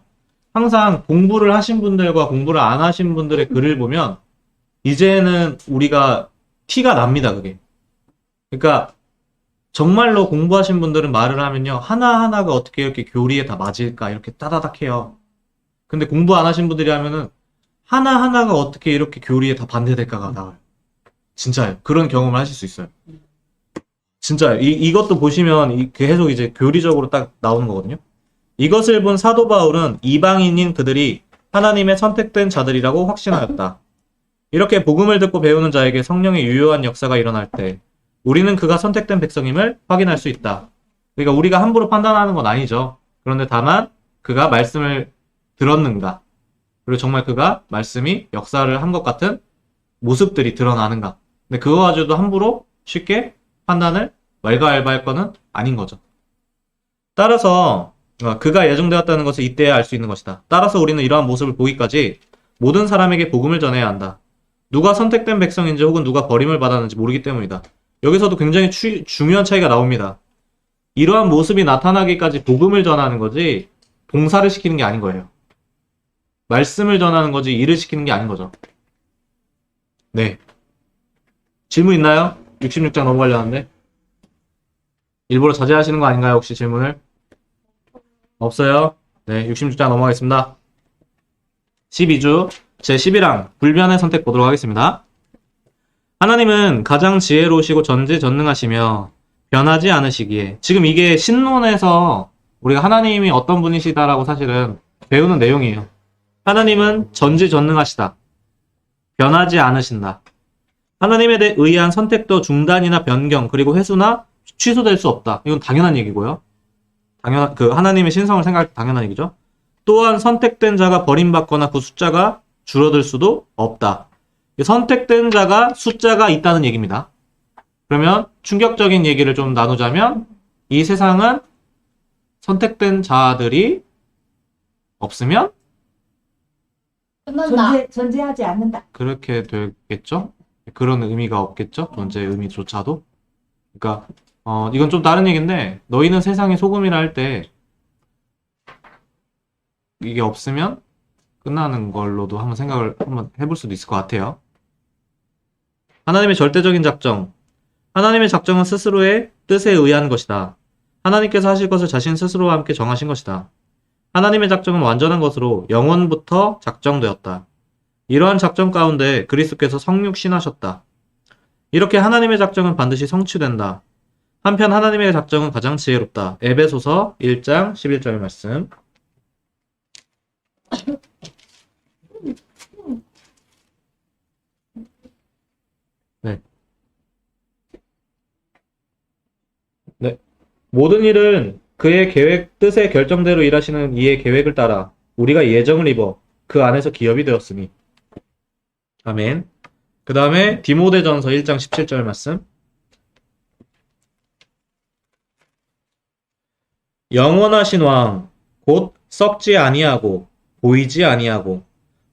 [SPEAKER 2] 항상 공부를 하신 분들과 공부를 안 하신 분들의 글을 보면 이제는 우리가 티가 납니다. 그게. 그러니까 정말로 공부하신 분들은 말을 하면요. 하나하나가 어떻게 이렇게 교리에 다 맞을까 이렇게 따다닥 해요. 근데 공부 안 하신 분들이 하면은 하나하나가 어떻게 이렇게 교리에 다 반대될까가 나와요. 진짜요. 그런 경험을 하실 수 있어요. 진짜요. 이것도 보시면 계속 이제 교리적으로 딱 나오는 거거든요. 이것을 본 사도 바울은 이방인인 그들이 하나님의 선택된 자들이라고 확신하였다. 이렇게 복음을 듣고 배우는 자에게 성령의 유효한 역사가 일어날 때 우리는 그가 선택된 백성임을 확인할 수 있다. 그러니까 우리가 함부로 판단하는 건 아니죠. 그런데 다만 그가 말씀을 들었는가, 그리고 정말 그가 말씀이 역사를 한 것 같은 모습들이 드러나는가. 근데 그거 가지고도 함부로 쉽게 판단을 왈가왈부할 거는 아닌 거죠. 따라서 그가 예정되었다는 것을 이때야 알 수 있는 것이다. 따라서 우리는 이러한 모습을 보기까지 모든 사람에게 복음을 전해야 한다. 누가 선택된 백성인지 혹은 누가 버림을 받았는지 모르기 때문이다. 여기서도 굉장히 중요한 차이가 나옵니다. 이러한 모습이 나타나기까지 복음을 전하는 거지 봉사를 시키는 게 아닌 거예요. 말씀을 전하는 거지 일을 시키는 게 아닌 거죠. 네. 질문 있나요? 66장 넘어가려는데. 일부러 자제하시는 거 아닌가요? 혹시 질문을? 없어요? 네, 66장 넘어가겠습니다. 12주 제11항 불변의 선택 보도록 하겠습니다. 하나님은 가장 지혜로우시고 전지전능하시며 변하지 않으시기에, 지금 이게 신론에서 우리가 하나님이 어떤 분이시다라고 사실은 배우는 내용이에요. 하나님은 전지전능하시다. 변하지 않으신다. 하나님에 의한 선택도 중단이나 변경 그리고 회수나 취소될 수 없다. 이건 당연한 얘기고요. 하나님의 신성을 생각할 때 당연한 얘기죠. 또한 선택된 자가 버림받거나 그 숫자가 줄어들 수도 없다. 선택된 자가 숫자가 있다는 얘기입니다. 그러면 충격적인 얘기를 좀 나누자면 이 세상은 선택된 자들이 없으면
[SPEAKER 5] 끝난다.
[SPEAKER 3] 존재하지 않는다.
[SPEAKER 2] 그렇게 되겠죠? 그런 의미가 없겠죠? 존재의 의미조차도. 그러니까 이건 좀 다른 얘기인데 너희는 세상의 소금이라 할 때 이게 없으면 끝나는 걸로도 한번 생각을 한번 해볼 수도 있을 것 같아요. 하나님의 절대적인 작정. 하나님의 작정은 스스로의 뜻에 의한 것이다. 하나님께서 하실 것을 자신 스스로와 함께 정하신 것이다. 하나님의 작정은 완전한 것으로 영원부터 작정되었다. 이러한 작정 가운데 그리스도께서 성육신하셨다. 이렇게 하나님의 작정은 반드시 성취된다. 한편 하나님의 작정은 가장 지혜롭다. 에베소서 1장 11절의 말씀. 네. 네. 모든 일은 그의 계획, 뜻의 결정대로 일하시는 이의 계획을 따라 우리가 예정을 입어 그 안에서 기업이 되었으니. 아멘. 그 다음에 디모데전서 1장 17절 말씀. 영원하신 왕, 곧 썩지 아니하고 보이지 아니하고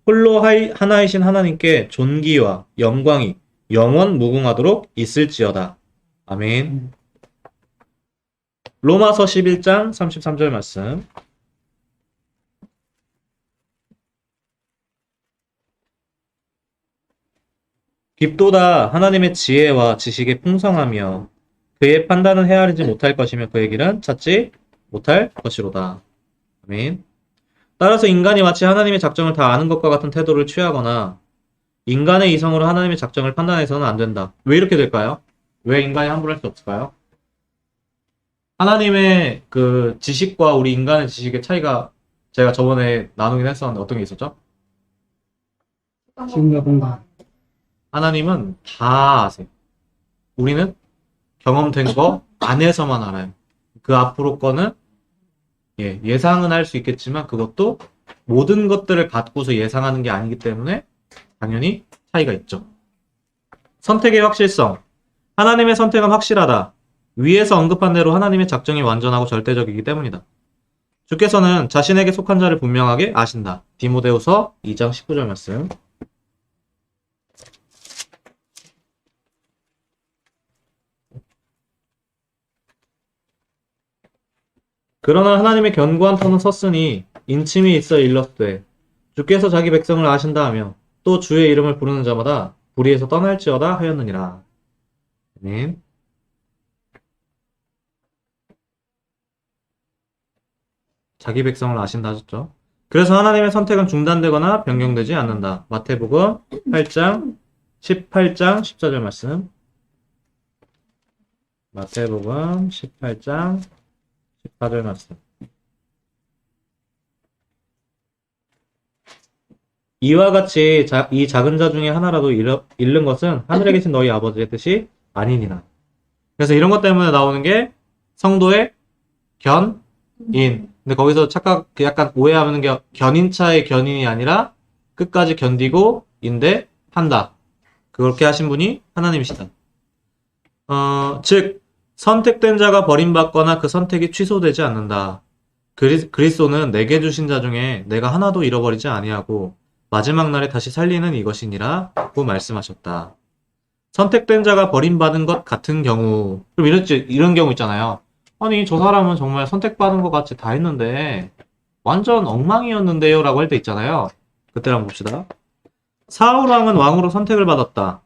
[SPEAKER 2] 홀로 하나이신 하나님께 존귀와 영광이 영원 무궁하도록 있을지어다. 아멘. 로마서 11장 33절 말씀. 깊도다 하나님의 지혜와 지식의 풍성하며 그의 판단은 헤아리지 못할 것이며 그의 길은 찾지 못할 것이로다. 아멘. 따라서 인간이 마치 하나님의 작정을 다 아는 것과 같은 태도를 취하거나 인간의 이성으로 하나님의 작정을 판단해서는 안 된다. 왜 이렇게 될까요? 왜 인간이 함부로 할 수 없을까요? 하나님의 그 지식과 우리 인간의 지식의 차이가 제가 저번에 나누긴 했었는데 어떤 게 있었죠?
[SPEAKER 7] 시간과 공간.
[SPEAKER 2] 하나님은 다 아세요. 우리는 경험된 거 안에서만 알아요. 그 앞으로 거는 예상은 할 수 있겠지만 그것도 모든 것들을 갖고서 예상하는 게 아니기 때문에 당연히 차이가 있죠. 선택의 확실성. 하나님의 선택은 확실하다. 위에서 언급한 대로 하나님의 작정이 완전하고 절대적이기 때문이다. 주께서는 자신에게 속한 자를 분명하게 아신다. 디모데후서 2장 19절 말씀. 그러나 하나님의 견고한 터는 섰으니 인침이 있어 일렀되 주께서 자기 백성을 아신다 하며 또 주의 이름을 부르는 자마다 불의에서 떠날지어다 하였느니라. 아멘. 자기 백성을 아신다 하셨죠. 그래서 하나님의 선택은 중단되거나 변경되지 않는다. 마태복음 8장 18장 14절 말씀. 마태복음 18장 14절 말씀. 이와 같이 이 작은 자 중에 하나라도 잃는 것은 하늘에 계신 너희 아버지의 뜻이 아니니라. 그래서 이런 것 때문에 나오는 게 성도의 견인. 근데 거기서 약간 오해하는 게 견인차의 견인이 아니라 끝까지 견디고 인대한다. 그렇게 하신 분이 하나님이시다. 즉 선택된 자가 버림받거나 그 선택이 취소되지 않는다. 그리스도는 내게 주신 자 중에 내가 하나도 잃어버리지 아니하고 마지막 날에 다시 살리는 이것이니라 고 말씀하셨다. 선택된 자가 버림받은 것 같은 경우, 그럼 이런 경우 있잖아요. 아니 저 사람은 정말 선택받은 것 같이 다 했는데 완전 엉망이었는데요 라고 할 때 있잖아요. 그때를 한번 봅시다. 사울 왕은 왕으로 선택을 받았다.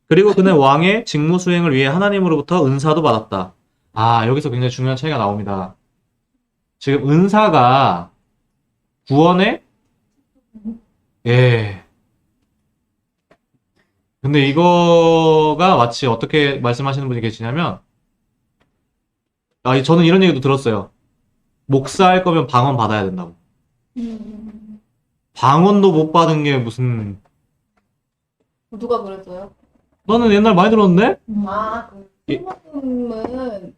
[SPEAKER 2] 그리고 그는 왕의 직무 수행을 위해 하나님으로부터 은사도 받았다. 아, 여기서 굉장히 중요한 차이가 나옵니다. 지금 은사가 구원의 근데 이거가 마치 어떻게 말씀하시는 분이 계시냐면 저는 이런 얘기도 들었어요. 목사할 거면 방언 받아야 된다고. 방언도 못 받은 게 무슨
[SPEAKER 1] 누가 그랬어요?
[SPEAKER 2] 나는 옛날 많이 들었는데?
[SPEAKER 1] 성모님은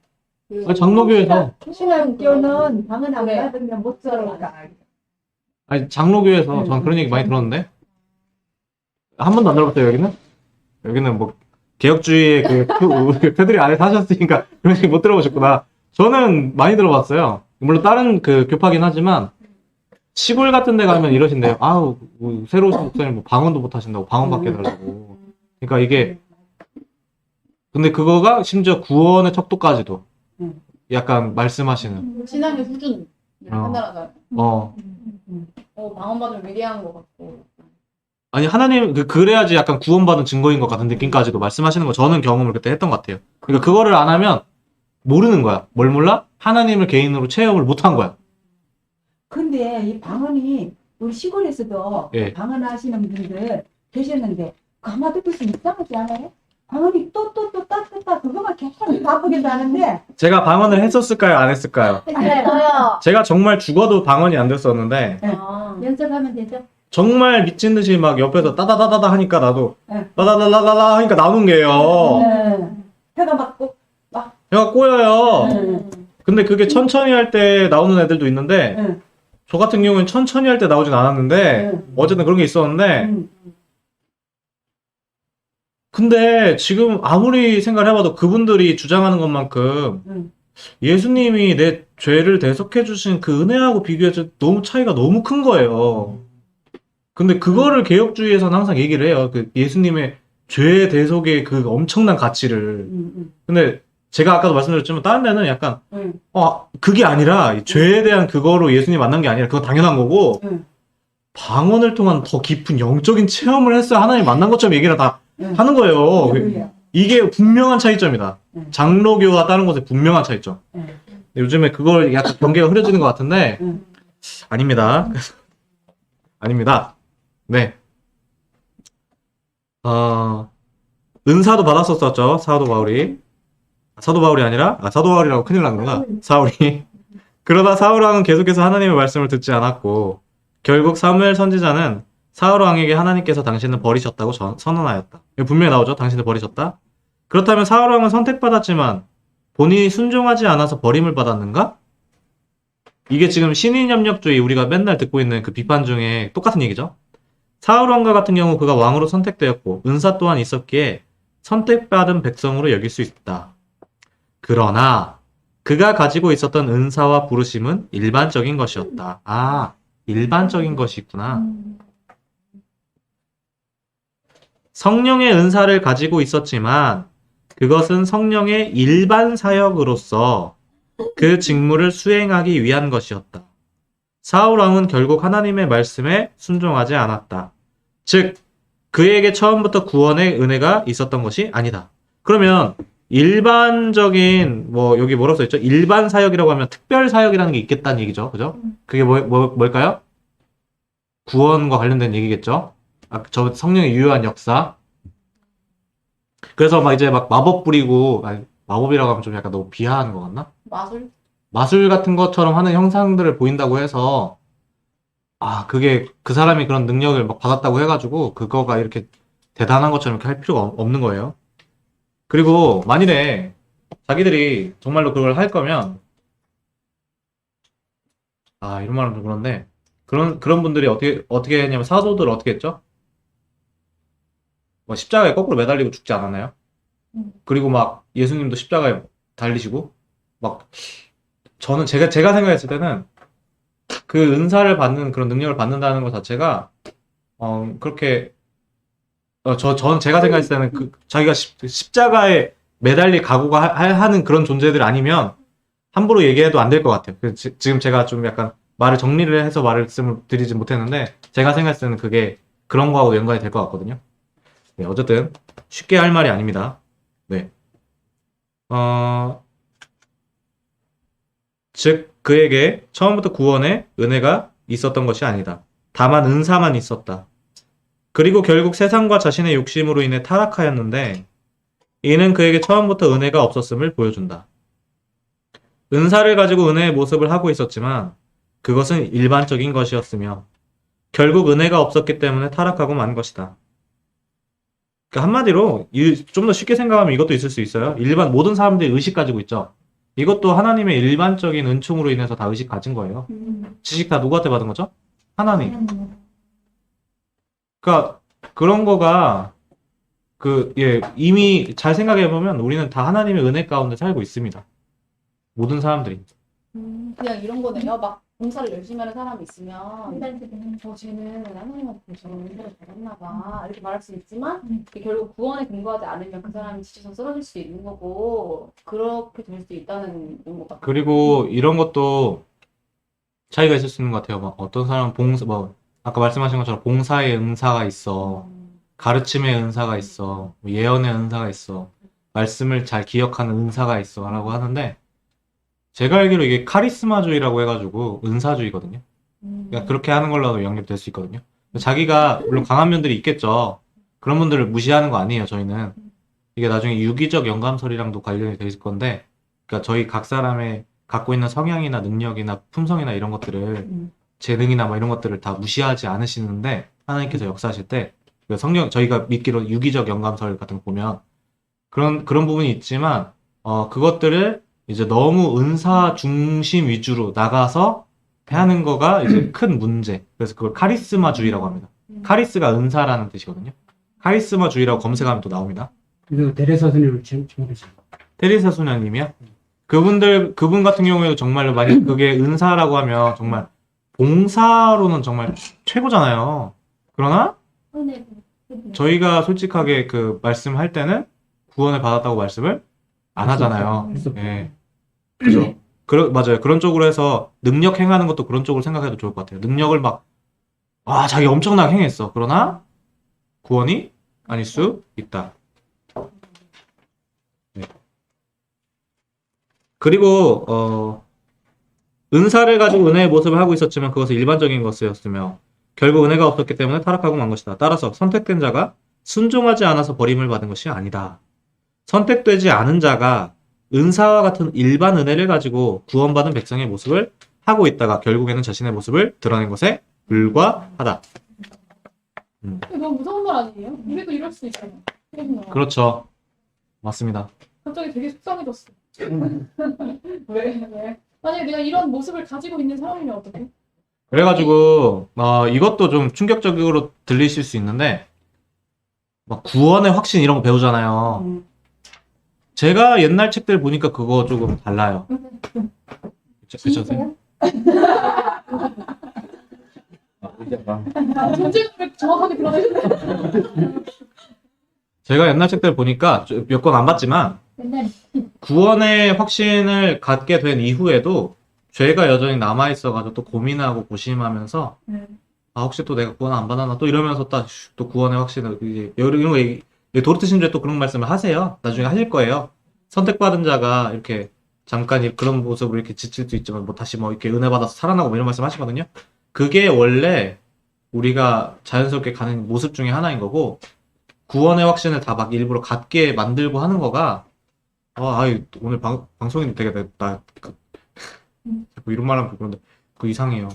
[SPEAKER 2] 장로교에서
[SPEAKER 3] 신앙교는 방은 안
[SPEAKER 1] 그래.
[SPEAKER 3] 받으면 못 들어가.
[SPEAKER 2] 장로교에서 전 그런 얘기 많이 들었는데 한 번도 안 들어봤어요. 여기는 뭐 개혁주의의 그 패들이 안에 사셨으니까 그런 얘기 못 들어보셨구나. 저는 많이 들어봤어요. 물론 다른 그 교파긴 하지만 시골 같은 데 가면 이러신대요. 아우 새로 오신 목사님 뭐 방언도 못 하신다고 방언 받게 해달라고. 그러니까 이게 근데 그거가 심지어 구원의 척도까지도 약간 말씀하시는
[SPEAKER 1] 신앙의 수준 판단하잖아요. 방언 받으면 위대한 것 같고.
[SPEAKER 2] 아니 하나님 그래야지 약간 구원받은 증거인 것 같은 느낌까지도 말씀하시는 거 저는 경험을 그때 했던 것 같아요. 그러니까 그거를 안 하면 모르는 거야. 뭘 몰라? 하나님을 개인으로 체험을 못한 거야.
[SPEAKER 3] 근데 이 방언이 우리 시골에서도
[SPEAKER 2] 예.
[SPEAKER 3] 방언하시는 분들 계셨는데 가만히 듣고 있으면 이상하지 않아요? 방언이 또 따 그거만 계속 바쁘게도 하는데
[SPEAKER 2] 제가 방언을 했었을까요? 안 했을까요?
[SPEAKER 5] 했어요.
[SPEAKER 2] 제가 정말 죽어도 방언이 안 됐었는데
[SPEAKER 5] 연습하면 되죠.
[SPEAKER 2] 정말 미친 듯이 막 옆에서 따다다다다 하니까 나도
[SPEAKER 3] 네.
[SPEAKER 2] 따다다다다다 하니까 나오는 게요.
[SPEAKER 3] 혀가 막고
[SPEAKER 2] 제가 꼬여요. 근데 그게 천천히 할 때 나오는 애들도 있는데 저 같은 경우는 천천히 할 때 나오진 않았는데 어쨌든 그런 게 있었는데 근데 지금 아무리 생각을 해봐도 그분들이 주장하는 것만큼 예수님이 내 죄를 대속해 주신 그 은혜하고 비교해서 너무 차이가 너무 큰 거예요. 근데 그거를 개혁주의에서는 항상 얘기를 해요. 그 예수님의 죄 대속의 그 엄청난 가치를. 근데 제가 아까도 말씀드렸지만 다른 데는 약간 그게 아니라 이 죄에 대한 그거로 예수님 만난 게 아니라 그건 당연한 거고 방언을 통한 더 깊은 영적인 체험을 했어야 하나님 만난 것처럼 얘기를 다 하는 거예요. 이게 분명한 차이점이다. 장로교와 다른 것의 분명한 차이점. 요즘에 그걸 약간 경계가 흐려지는 것 같은데 아닙니다. 아닙니다. 네. 은사도 받았었죠. 사도 바울이. 사도 바울이 아니라 사도 바울이라고 큰일 났구나. 사울이. 그러다 사울 왕은 계속해서 하나님의 말씀을 듣지 않았고 결국 사무엘 선지자는 사울 왕에게 하나님께서 당신을 버리셨다고 선언하였다. 여기 분명히 나오죠. 당신을 버리셨다. 그렇다면 사울 왕은 선택받았지만 본인이 순종하지 않아서 버림을 받았는가? 이게 지금 신인협력주의 우리가 맨날 듣고 있는 그 비판 중에 똑같은 얘기죠. 사울 왕과 같은 경우 그가 왕으로 선택되었고 은사 또한 있었기에 선택받은 백성으로 여길 수 있다. 그러나 그가 가지고 있었던 은사와 부르심은 일반적인 것이었다. 아, 일반적인 것이 있구나. 성령의 은사를 가지고 있었지만 그것은 성령의 일반 사역으로서 그 직무를 수행하기 위한 것이었다. 사울 왕은 결국 하나님의 말씀에 순종하지 않았다. 즉, 그에게 처음부터 구원의 은혜가 있었던 것이 아니다. 그러면 일반적인 여기 뭐라고 써있죠? 일반 사역이라고 하면 특별 사역이라는 게 있겠다는 얘기죠. 그죠? 그게 뭘까요? 구원과 관련된 얘기겠죠? 저 성령의 유효한 역사. 그래서 이제 마법 부리고, 마법이라고 하면 좀 약간 너무 비하하는 것 같나? 마술 같은 것처럼 하는 형상들을 보인다고 해서, 그게 그 사람이 그런 능력을 받았다고 해가지고, 그거가 이렇게 대단한 것처럼 이렇게 할 필요가 없는 거예요. 그리고 만일에 자기들이 정말로 그걸 할 거면, 이런 말은 좀 그런데, 그런 분들이 어떻게 했냐면, 사도들 어떻게 했죠? 십자가에 거꾸로 매달리고 죽지 않았나요? 그리고 예수님도 십자가에 달리시고, 저는 제가 생각했을 때는 그 은사를 받는 그런 능력을 받는다는 것 자체가, 그렇게, 저는 제가 생각했을 때는 자기가 십자가에 매달릴 각오가 하는 그런 존재들 아니면 함부로 얘기해도 안 될 것 같아요. 지금 제가 좀 약간 말을 정리를 해서 말씀을 드리지 못했는데, 제가 생각했을 때는 그게 그런 거하고 연관이 될 것 같거든요. 네, 어쨌든 쉽게 할 말이 아닙니다. 네. 즉 그에게 처음부터 구원의 은혜가 있었던 것이 아니다. 다만 은사만 있었다. 그리고 결국 세상과 자신의 욕심으로 인해 타락하였는데 이는 그에게 처음부터 은혜가 없었음을 보여준다. 은사를 가지고 은혜의 모습을 하고 있었지만 그것은 일반적인 것이었으며 결국 은혜가 없었기 때문에 타락하고 만 것이다. 한마디로 좀 더 쉽게 생각하면 이것도 있을 수 있어요. 모든 사람들이 의식 가지고 있죠. 이것도 하나님의 일반적인 은총으로 인해서 다 의식 가진 거예요. 지식 다 누구한테 받은 거죠? 하나님. 그러니까 그런 거가 이미 잘 생각해 보면 우리는 다 하나님의 은혜 가운데 살고 있습니다. 모든 사람들이.
[SPEAKER 9] 그냥 이런 거네요. 봉사를 열심히 하는 사람이 있으면 쟤는 하나님한테 저런 은혜를 받았나 봐 이렇게 말할 수 있지만 결국 구원에 근거하지 않으면 그 사람이 지쳐서 쓰러질 수 있는 거고 그렇게 될 수 있다는 것 같아요.
[SPEAKER 2] 그리고 이런 것도 차이가 있을 수 있는 것 같아요. 어떤 사람은 아까 말씀하신 것처럼 봉사의 은사가 있어, 가르침의 은사가 있어, 예언의 은사가 있어, 말씀을 잘 기억하는 은사가 있어 라고 하는데 제가 알기로 이게 카리스마주의라고 해가지고 은사주의거든요. 그러니까 그렇게 하는 걸로도 연결될 수 있거든요. 자기가 물론 강한 면들이 있겠죠. 그런 분들을 무시하는 거 아니에요. 저희는 이게 나중에 유기적 영감설이랑도 관련이 돼 있을 건데, 그러니까 저희 각 사람의 갖고 있는 성향이나 능력이나 품성이나 이런 것들을 재능이나 이런 것들을 다 무시하지 않으시는데 하나님께서 역사하실 때 저희가 믿기로 유기적 영감설 같은 거 보면 그런 부분이 있지만 그것들을 이제 너무 은사 중심 위주로 나가서 하는 거가 이제 큰 문제. 그래서 그걸 카리스마주의라고 합니다. 카리스가 은사라는 뜻이거든요. 카리스마주의라고 검색하면 또 나옵니다.
[SPEAKER 7] 그리고 데레사 스님을 모르죠.
[SPEAKER 2] 테리사 소녀님이요? 그분 같은 경우에도 정말로 만약 그게 은사라고 하면 정말 봉사로는 정말 최고잖아요. 그러나 저희가 솔직하게 그 말씀할 때는 구원을 받았다고 말씀을 안 하잖아요. 예. 그죠? 맞아요. 그런 쪽으로 해서 능력 행하는 것도 그런 쪽으로 생각해도 좋을 것 같아요. 능력을 자기 엄청나게 행했어. 그러나 구원이 아닐 수 있다. 네. 그리고 은사를 가지고 은혜의 모습을 하고 있었지만 그것은 일반적인 것이었으며 결국 은혜가 없었기 때문에 타락하고 만 것이다. 따라서 선택된 자가 순종하지 않아서 버림을 받은 것이 아니다. 선택되지 않은 자가 은사와 같은 일반 은혜를 가지고 구원받은 백성의 모습을 하고 있다가 결국에는 자신의 모습을 드러낸 것에 불과하다.
[SPEAKER 1] 너무 무서운 말 아니에요? 우리도 이럴 수 있잖아.
[SPEAKER 2] 그렇죠. 맞습니다.
[SPEAKER 1] 갑자기 되게 속상해졌어. 왜? 만약에 내가 이런 모습을 가지고 있는 사람이면 어떡해?
[SPEAKER 2] 그래가지고 이것도 좀 충격적으로 들리실 수 있는데 구원의 확신 이런 거 배우잖아요. 제가 옛날 책들 보니까 그거 조금 달라요. 그쵸,
[SPEAKER 5] 진짜요?
[SPEAKER 1] 존재감을 정확하게 드러내셨네.
[SPEAKER 2] 제가 옛날 책들 보니까 몇 권 안 봤지만
[SPEAKER 5] 맨날
[SPEAKER 2] 구원의 확신을 갖게 된 이후에도 죄가 여전히 남아있어가지고 또 고민하고 고심하면서 아 혹시 또 내가 구원 안 받았나 또 이러면서 또 구원의 확신을 이제 이런 거 도르트 신조에 또 그런 말씀을 하세요. 나중에 하실 거예요. 선택받은 자가 이렇게 잠깐 그런 모습을 이렇게 지칠 수 있지만 뭐 다시 뭐 이렇게 은혜 받아서 살아나고 뭐 이런 말씀 하시거든요. 그게 원래 우리가 자연스럽게 가는 모습 중에 하나인 거고 구원의 확신을 다 막 일부러 갖게 만들고 하는 거가 오늘 방송이 되게 자꾸 이런 말하면 그런데 그 이상해요.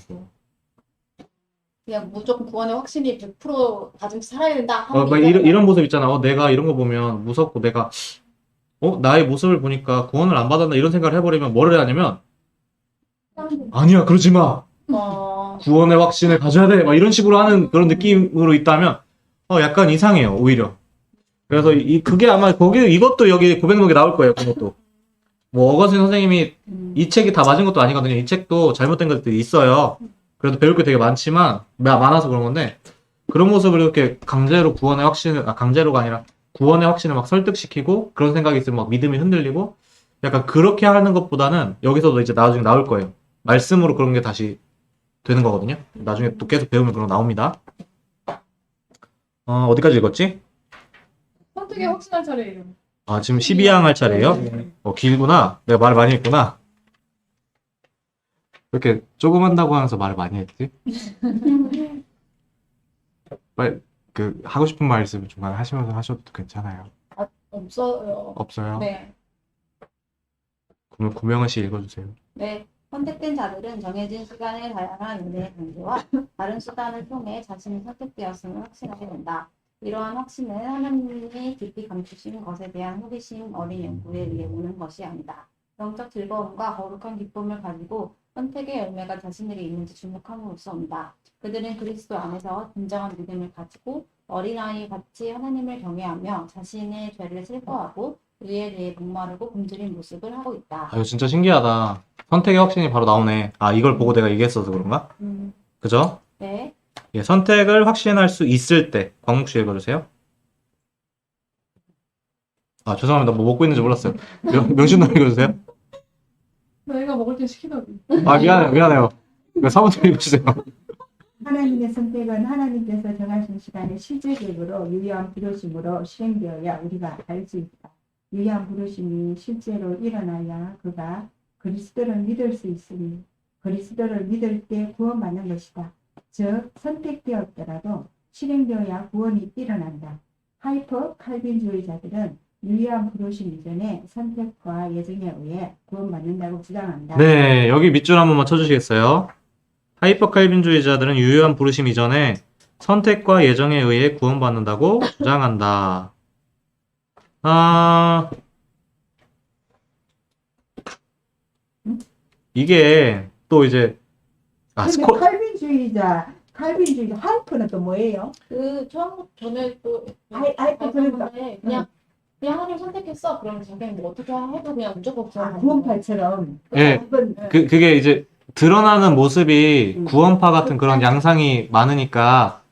[SPEAKER 9] 그냥 무조건 구원의 확신이 100% 가지고 살아야 된다.
[SPEAKER 2] 막 이런 모습 있잖아. 내가 이런 거 보면 무섭고 내가 나의 모습을 보니까 구원을 안 받았나 이런 생각을 해버리면 뭐를 해야 하냐면 아니야 그러지 마. 구원의 확신을 가져야 돼. 막 이런 식으로 하는 그런 느낌으로 있다면 약간 이상해요. 오히려. 그래서 그게 아마 이것도 여기 고백록에 나올 거예요. 그것도. 뭐 어거스틴 선생님이 이 책이 다 맞은 것도 아니거든요. 이 책도 잘못된 것들이 있어요. 그래도 배울 게 되게 많아서 그런 건데 그런 모습을 이렇게 강제로가 아니라 구원의 확신을 막 설득시키고 그런 생각이 있으면 막 믿음이 흔들리고 약간 그렇게 하는 것보다는 여기서도 이제 나중에 나올 거예요. 말씀으로 그런 게 다시 되는 거거든요. 나중에 또 계속 배우면 그런 거 나옵니다. 어디까지 읽었지?
[SPEAKER 1] 선택에 확신할 차례예요.
[SPEAKER 2] 지금 12양 할 차례예요? 길구나. 내가 말을 많이 했구나. 왜 이렇게 조금 한다고 하면서 말을 많이 했지? 빨리 하고 싶은 말 있으면 중간에 하시면서 하셔도 괜찮아요.
[SPEAKER 9] 없어요.
[SPEAKER 2] 없어요?
[SPEAKER 9] 네.
[SPEAKER 2] 그러면 구명은 씨 읽어주세요.
[SPEAKER 10] 네, 선택된 자들은 정해진 시간의 다양한 은혜의 관계와 다른 수단을 통해 자신이 선택되었음을 확신하게 된다. 이러한 확신은 하나님이 깊이 감추신 것에 대한 호기심 어린 연구에 의해 오는 것이 아니다. 영적 즐거움과 거룩한 기쁨을 가지고 선택의 열매가 자신에게 있는지 주목함으로써 온다. 그들은 그리스도 안에서 진정한 믿음을 가지고 어린아이 같이 하나님을 경외하며 자신의 죄를 슬퍼하고 의에 대해 목마르고 굶주린 모습을 하고 있다.
[SPEAKER 2] 이거 진짜 신기하다. 선택의 확신이 바로 나오네. 이걸 보고 내가 얘기했어서 그런가? 그죠?
[SPEAKER 10] 네.
[SPEAKER 2] 예, 선택을 확신할 수 있을 때 광목 씨 읽어주세요. 죄송합니다. 뭐 먹고 있는지 몰랐어요. 명신도 읽어주세요.
[SPEAKER 1] 내가 먹을 때 시키더니.
[SPEAKER 2] 미안해요. 사모님 읽어주세요.
[SPEAKER 3] 하나님의 선택은 하나님께서 정하신 시간에 실제적으로 유효한 부르심으로 실행되어야 우리가 알 수 있다. 유효한 부르심이 실제로 일어나야 그가 그리스도를 믿을 수 있으니 그리스도를 믿을 때 구원받는 것이다. 즉 선택되었더라도 실행되어야 구원이 일어난다. 하이퍼 칼빈주의자들은 유효한 부르심 이전에 선택과 예정에 의해 구원받는다고 주장한다.
[SPEAKER 2] 네, 여기 밑줄 한 번만 쳐주시겠어요? 하이퍼 칼빈주의자들은 유효한 부르심 이전에 선택과 예정에 의해 구원받는다고 주장한다. 이게 또 이제
[SPEAKER 3] 근데 칼빈주의자 하이퍼는 또 뭐예요?
[SPEAKER 9] 처음 전에 또
[SPEAKER 3] 하이퍼 그러니까
[SPEAKER 9] 그냥 하나님 선택했어. 그러면 자기는 뭐 어떻게 해도 그냥 무조건
[SPEAKER 3] 구원파처럼.
[SPEAKER 2] 예, 그게 이제 드러나는 모습이 구원파 같은 그런 양상이 많으니까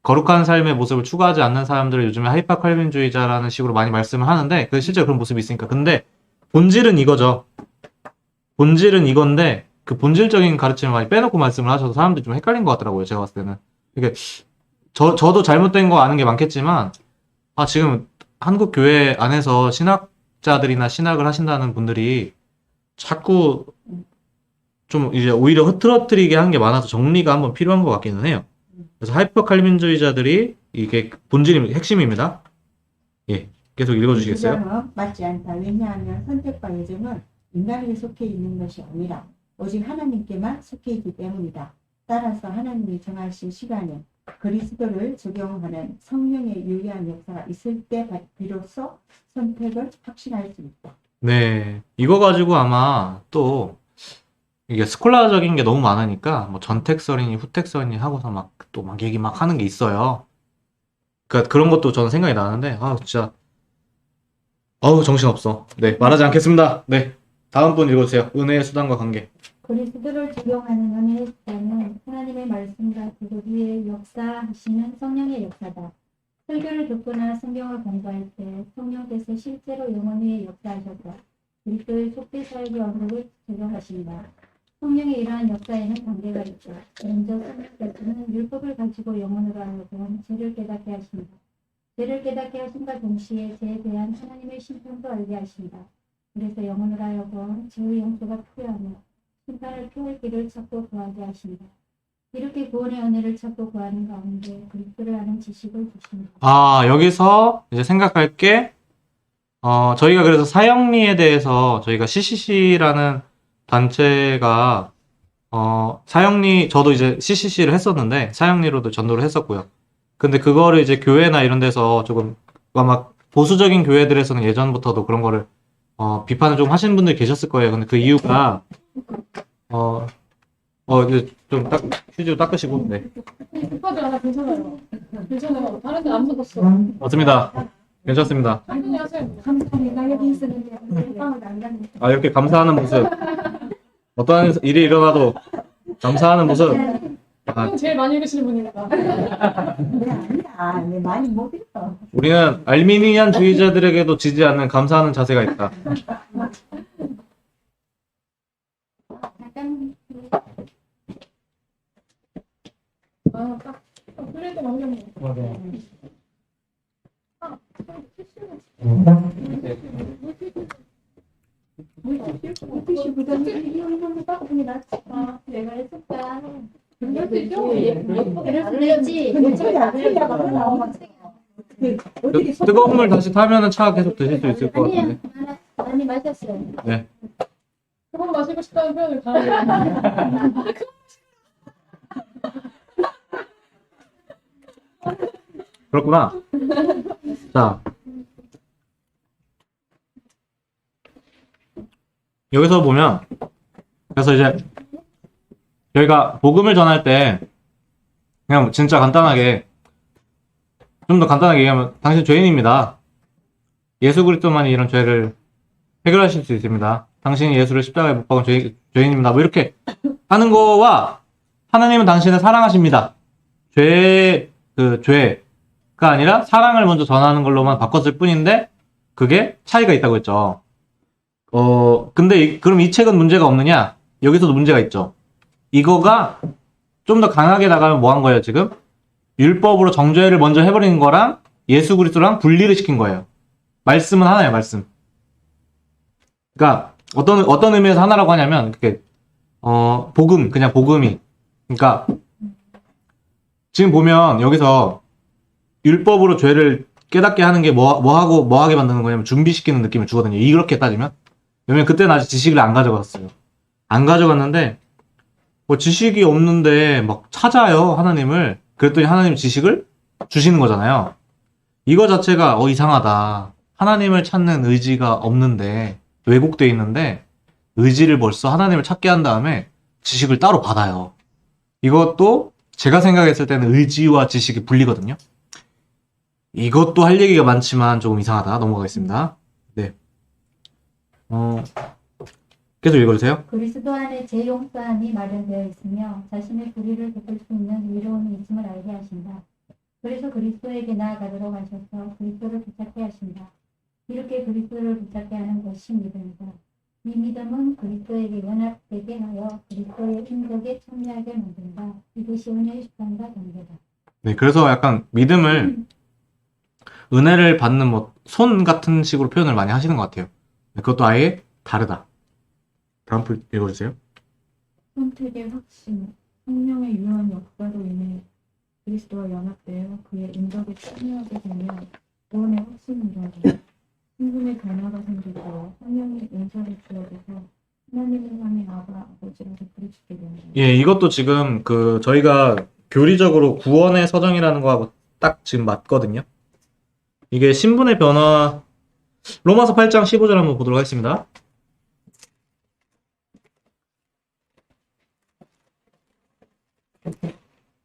[SPEAKER 2] 거룩한 삶의 모습을 추구하지 않는 사람들을 요즘에 하이퍼 칼빈주의자라는 식으로 많이 말씀을 하는데 실제로 그런 모습이 있으니까. 근데 본질은 이거죠. 본질은 이건데 그 본질적인 가르침을 많이 빼놓고 말씀을 하셔서 사람들이 좀 헷갈린 것 같더라고요. 제가 봤을 때는. 이게 저도 잘못된 거 아는 게 많겠지만 지금 한국 교회 안에서 신학자들이나 신학을 하신다는 분들이 자꾸 좀 이제 오히려 흐트러뜨리게 하는 게 많아서 정리가 한번 필요한 것 같기는 해요. 그래서 하이퍼 칼빈주의자들이 이게 본질이 핵심입니다. 예, 계속 읽어주시겠어요?
[SPEAKER 3] 주장은 맞지 않다. 왜냐하면 선택과 예정은 인간에게 속해 있는 것이 아니라 오직 하나님께만 속해 있기 때문이다. 따라서 하나님이 정하신 시간에 그리스도를 적용하는 성령의 유의한 역사가 있을 때 비로소 선택을 확신할 수 있다.
[SPEAKER 2] 네, 이거 가지고 아마 또 이게 스콜라적인 게 너무 많으니까 뭐 전택설이니 후택설이니 하고서 막 얘기 막 하는 게 있어요. 그러니까 그런 것도 저는 생각이 나는데 진짜 어우, 정신없어. 네, 말하지 않겠습니다. 네, 다음 분 읽어주세요. 은혜의 수단과 관계.
[SPEAKER 5] 그리스도를 적용하는 은혜의 수단은 하나님의 말씀과 그것 위에 역사하시는 성령의 역사다. 설교를 듣거나 성경을 공부할 때 성령께서 실제로 영혼 위에 역사하셔서 그리스도의 속죄 사역의 언급을 적용하신다. 성령의 이러한 역사에는 관계가 있다. 먼저 성령께서는 율법을 가지고 영혼으로 하여금 죄를 깨닫게 하신다. 죄를 깨닫게 하신과 동시에 죄에 대한 하나님의 심판도 알게 하신다. 그래서 영혼으로 하여금 죄의 용서가 필요하며 심판을 피할 길을 찾고 구하게 하신다. 이렇게 구원의 은혜를 찾고 구하는 가운데 그리스도를 아는 지식을 주신다.
[SPEAKER 2] 아, 여기서 이제 생각할 게, 저희가 그래서 사형리에 대해서 저희가 CCC라는 단체가, 사형리, 저도 이제 CCC를 했었는데, 사형리로도 전도를 했었고요. 근데 그거를 이제 교회나 이런 데서 조금, 막 보수적인 교회들에서는 예전부터도 그런 거를, 비판을 좀 하시는 분들이 계셨을 거예요. 근데 그 이유가, 이제 좀 휴지로 닦으시고, 네.
[SPEAKER 1] 급하지 않아, 괜찮아요. 괜찮아요. 다른 데안 묻었어.
[SPEAKER 2] 맞습니다. 괜찮습니다.
[SPEAKER 1] 당연히 하세요.
[SPEAKER 3] 감사합니다. 여기 있었는데 빵을 안 갔네.
[SPEAKER 2] 아, 이렇게 감사하는 모습. 어떠한 일이 일어나도 감사하는 모습. 아,
[SPEAKER 1] 형 제일 많이 읽으시는 분이니까.
[SPEAKER 3] 네, 아니야. 네, 많이 못 읽어.
[SPEAKER 2] 우리는 알미니안 주의자들에게도 지지 않는 감사하는 자세가 있다.
[SPEAKER 5] 약간
[SPEAKER 1] 딱 풀릴 때 남겼네.
[SPEAKER 5] 물티슈 부담이 이용하는 바꾸니 낫지. 내가 했을까?
[SPEAKER 1] 그럴 수 있죠?
[SPEAKER 5] 예쁘게 다르지.
[SPEAKER 3] 근데 진짜 틀리다가 나오면 어떻게
[SPEAKER 2] 뜨거운 물 다시 타면은 차 계속 드실 수 있을 것
[SPEAKER 5] 아니야.
[SPEAKER 2] 같은데.
[SPEAKER 5] 많이 마셨어요.
[SPEAKER 2] 네.
[SPEAKER 1] 그건 마시고 싶다는 표현을 가하게.
[SPEAKER 2] 그렇구나. 자. 여기서 보면, 그래서 이제, 저희가 복음을 전할 때, 그냥 진짜 간단하게, 좀 더 간단하게 얘기하면, 당신 죄인입니다. 예수 그리스도만이 이런 죄를 해결하실 수 있습니다. 당신이 예수를 십자가에 못 박은 죄인입니다. 뭐 이렇게 하는 거와, 하나님은 당신을 사랑하십니다. 죄가 아니라 사랑을 먼저 전하는 걸로만 바꿨을 뿐인데, 그게 차이가 있다고 했죠. 근데 그럼 이 책은 문제가 없느냐? 여기서도 문제가 있죠. 이거가 좀 더 강하게 나가면 뭐 한 거예요, 지금? 율법으로 정죄를 먼저 해버리는 거랑 예수 그리스도랑 분리를 시킨 거예요. 말씀은 하나예요, 말씀. 그러니까 어떤 의미에서 하나라고 하냐면 그게 복음, 그냥 복음이. 그러니까 지금 보면 여기서 율법으로 죄를 깨닫게 하는 게 뭐 하게 만드는 거냐면 준비시키는 느낌을 주거든요. 이렇게 따지면. 왜냐면 그때는 아직 지식을 안 가져갔어요. 안 가져갔는데 뭐 지식이 없는데 막 찾아요, 하나님을. 그랬더니 하나님 지식을 주시는 거잖아요. 이거 자체가 이상하다. 하나님을 찾는 의지가 없는데, 왜곡돼 있는데 의지를 벌써 하나님을 찾게 한 다음에 지식을 따로 받아요. 이것도 제가 생각했을 때는 의지와 지식이 분리거든요. 이것도 할 얘기가 많지만 조금 이상하다. 넘어가겠습니다. 네. 계속 읽어주세요.
[SPEAKER 5] 그리스도 안에 재용서함이 마련되어 있으며 자신의 불의를 덮을 수 있는 의로움이 있음을 알게 하신다. 그래서 그리스도에게 나아가도록 하셔서 그리스도를 붙잡게 하신다. 이렇게 그리스도를 붙잡게 하는 것이 믿음이다. 이 믿음은 그리스도에게 연합되게 하여 그리스도의 인격에 참여하게 만든다. 이것이 은혜의 수단과 관계다.
[SPEAKER 2] 네, 그래서 약간 믿음을 은혜를 받는 뭐 손 같은 식으로 표현을 많이 하시는 것 같아요. 그것도 아예 다르다. 다음 분 읽어주세요.
[SPEAKER 8] 선택의 확신, 성령의 유한 역사로 인해 그리스도와 연합되어 그의 인격에 참여하게 되면 구원의 확신이 이루어진다. 신분의 변화가 생기고 성령의 은사를 주어져서 하나님을 향해 아버지라고 부르짖게 된다.
[SPEAKER 2] 예, 이것도 지금 저희가 교리적으로 구원의 서정이라는 거하고 딱 지금 맞거든요. 이게 신분의 변화, 로마서 8장 15절 한번 보도록 하겠습니다.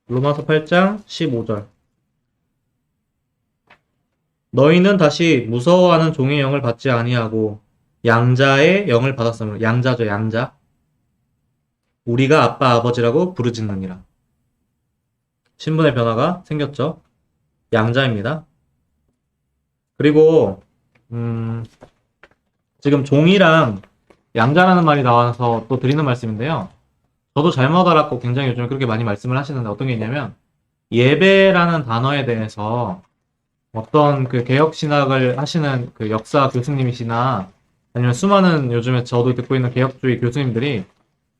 [SPEAKER 2] 로마서 8장 15절. 너희는 다시 무서워하는 종의 영을 받지 아니하고 양자의 영을 받았으므로 양자죠 양자 우리가 아빠 아버지라고 부르짖느니라. 신분의 변화가 생겼죠. 양자입니다. 그리고 지금 종이랑 양자라는 말이 나와서 또 드리는 말씀인데요. 저도 잘못 알았고 굉장히 요즘 그렇게 많이 말씀을 하시는데 어떤 게 있냐면 예배라는 단어에 대해서 어떤 그 개혁신학을 하시는 그 역사 교수님이시나 아니면 수많은 요즘에 저도 듣고 있는 개혁주의 교수님들이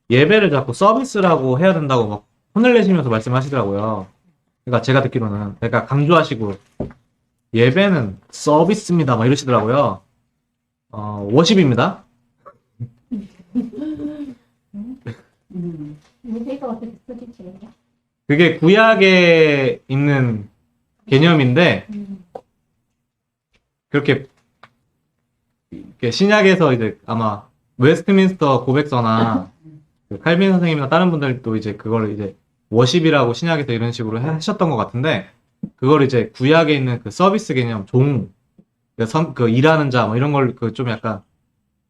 [SPEAKER 2] 예배를 자꾸 서비스라고 해야 된다고 막 혼을 내시면서 말씀하시더라고요. 그러니까 제가 듣기로는 그러니까 강조하시고 예배는 서비스입니다 막 이러시더라고요. 워십입니다.
[SPEAKER 5] 예배가 어떻게 쓰지지?
[SPEAKER 2] 그게 구약에 있는 개념인데 그렇게 이렇게 신약에서 이제 아마 웨스트민스터 고백서나 그 칼빈 선생님이나 다른 분들도 이제 그걸 이제 워십이라고 신약에서 이런 식으로 하셨던 것 같은데 그걸 이제 구약에 있는 그 서비스 개념 그 일하는 자 뭐 이런 걸 그 좀 약간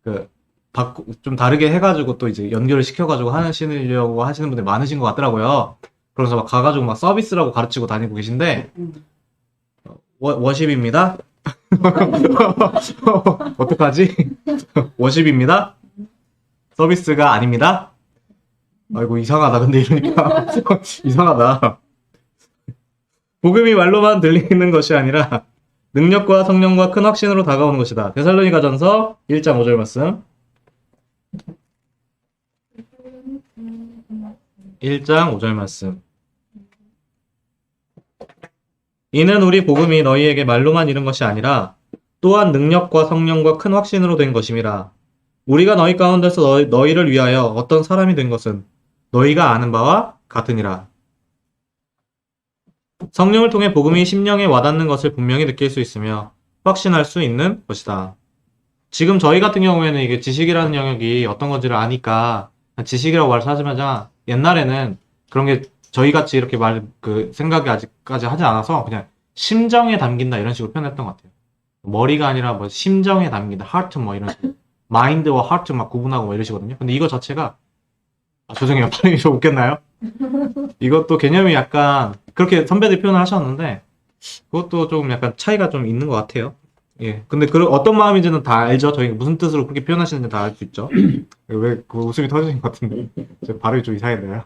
[SPEAKER 2] 그 좀 다르게 해가지고 또 이제 연결을 시켜가지고 하시려고 하시는 분들 많으신 것 같더라고요. 그래서 막 가가지고 막 서비스라고 가르치고 다니고 계신데 워십입니다. 어떡하지? 워십입니다. 서비스가 아닙니다. 아이고 이상하다. 근데 이러니까 이상하다. 복음이 말로만 들리는 것이 아니라 능력과 성령과 큰 확신으로 다가오는 것이다. 데살로니가전서 1장 5절 말씀. 1장 5절 말씀. 이는 우리 복음이 너희에게 말로만 이른 것이 아니라 또한 능력과 성령과 큰 확신으로 된 것임이라. 우리가 너희 가운데서 너희를 위하여 어떤 사람이 된 것은 너희가 아는 바와 같으니라. 성령을 통해 복음이 심령에 와닿는 것을 분명히 느낄 수 있으며 확신할 수 있는 것이다. 지금 저희 같은 경우에는 이게 지식이라는 영역이 어떤 건지를 아니까 지식이라고 말하자면 옛날에는 그런 게 저희같이 이렇게 생각이 아직까지 하지 않아서 그냥 심정에 담긴다 이런 식으로 표현했던 것 같아요. 머리가 아니라 뭐 심정에 담긴다, 하트 뭐 이런 식으로. 마인드와 하트 막 구분하고 뭐 이러시거든요. 근데 이거 자체가 죄송해요. 발음이 좀 웃겼나요? 이것도 개념이 약간 그렇게 선배들이 표현을 하셨는데 그것도 좀 약간 차이가 좀 있는 것 같아요. 예. 근데 어떤 마음인지는 다 알죠. 저희가 무슨 뜻으로 그렇게 표현하시는지 다 알 수 있죠. 왜 그 웃음이 터지는 것 같은데 제 발음이 좀 이상했나요?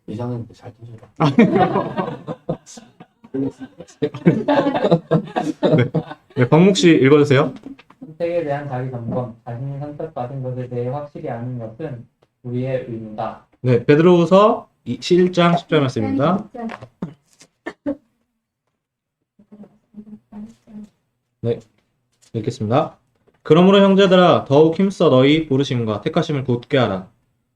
[SPEAKER 6] 이상한데 잘 터져라.
[SPEAKER 2] 네, 박목 씨 읽어주세요.
[SPEAKER 4] 선택에 대한 자기 점검, 자신이 선택받은 것에 대해 확실히 아는 것은 우리의 의무다.
[SPEAKER 2] 네, 베드로후서 1장 10절 말씀입니다. 네, 읽겠습니다. 그러므로 형제들아 더욱 힘써 너희 부르심과 택하심을 굳게 하라.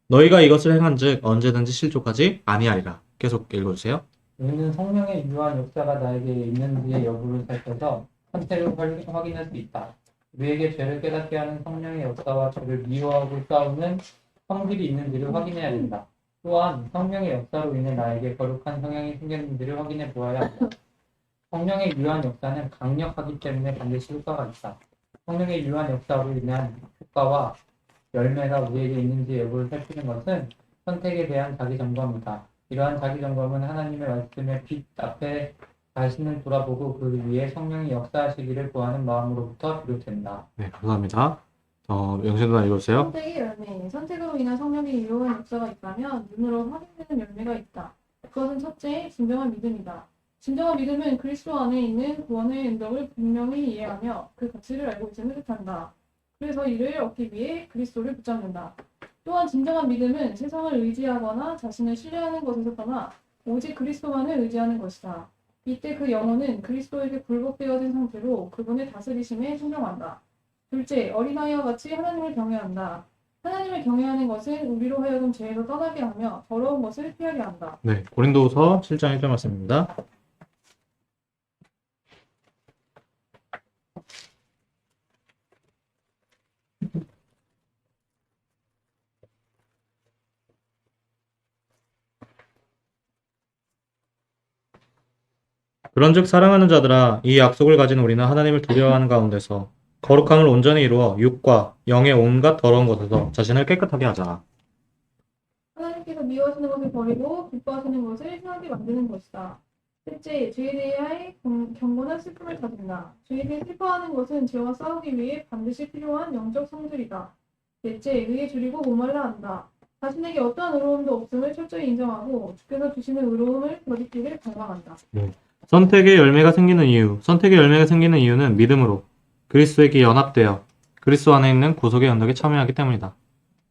[SPEAKER 2] 너희가 이것을 행한즉 언제든지 실족하지 아니하리라. 계속 읽어주세요.
[SPEAKER 4] 우리는 성령의 유한 역사가 나에게 있는지의 여부를 살펴서 선택을 확인할 수 있다. 우리에게 죄를 깨닫게 하는 성령의 역사와 죄를 미워하고 싸우는 성질이 있는지를 확인해야 된다. 또한 성령의 역사로 인해 나에게 거룩한 성향이 생겼는지를 확인해 보아야 한다. 성령의 유한 역사는 강력하기 때문에 반드시 효과가 있다. 성령의 유한 역사로 인한 효과와 열매가 우리에게 있는지 여부를 살피는 것은 선택에 대한 자기 점검이다. 이러한 자기 점검은 하나님의 말씀의 빛 앞에 자신을 돌아보고 그 위에 성령이 역사하시기를 구하는 마음으로부터 비롯된다.
[SPEAKER 2] 네, 감사합니다. 영신도 읽어주세요.
[SPEAKER 1] 선택의 열매. 선택으로 인한 성령의 유효한 역사가 있다면 눈으로 확인되는 열매가 있다. 그것은 첫째, 진정한 믿음이다. 진정한 믿음은 그리스도 안에 있는 구원의 은덕을 분명히 이해하며 그 가치를 알고 있음을 뜻한다. 그래서 이를 얻기 위해 그리스도를 붙잡는다. 또한 진정한 믿음은 세상을 의지하거나 자신을 신뢰하는 것에서 떠나 오직 그리스도만을 의지하는 것이다. 이때 그 영혼은 그리스도에게 굴복되어진 상태로 그분의 다스리심에 순종한다. 둘째, 어린아이와 같이 하나님을 경외한다. 하나님을 경외하는 것은 우리로 하여금 죄에서 떠나게 하며 더러운 것을 피하게 한다.
[SPEAKER 2] 네, 고린도후서 7장 1절 말씀입니다. 그런즉 사랑하는 자들아 이 약속을 가진 우리는 하나님을 두려워하는 가운데서 거룩함을 온전히 이루어 육과 영의 온갖 더러운 것에서 자신을 깨끗하게 하자.
[SPEAKER 1] 하나님께서 미워하시는 것을 버리고 기뻐하시는 것을 행하게 만드는 것이다. 셋째, 죄에 대하여 경건한 슬픔을 가진다. 죄에 대해 슬퍼하는 것은 죄와 싸우기 위해 반드시 필요한 영적 성질이다. 넷째, 의에 줄이고 목말라 한다. 자신에게 어떠한 의로움도 없음을 철저히 인정하고 주께서 주시는 의로움을 버리기를 갈망한다.
[SPEAKER 2] 선택의 열매가 생기는 이유. 선택의 열매가 생기는 이유는 믿음으로 그리스도에게 연합되어 그리스도 안에 있는 구속의 언덕에 참여하기 때문이다.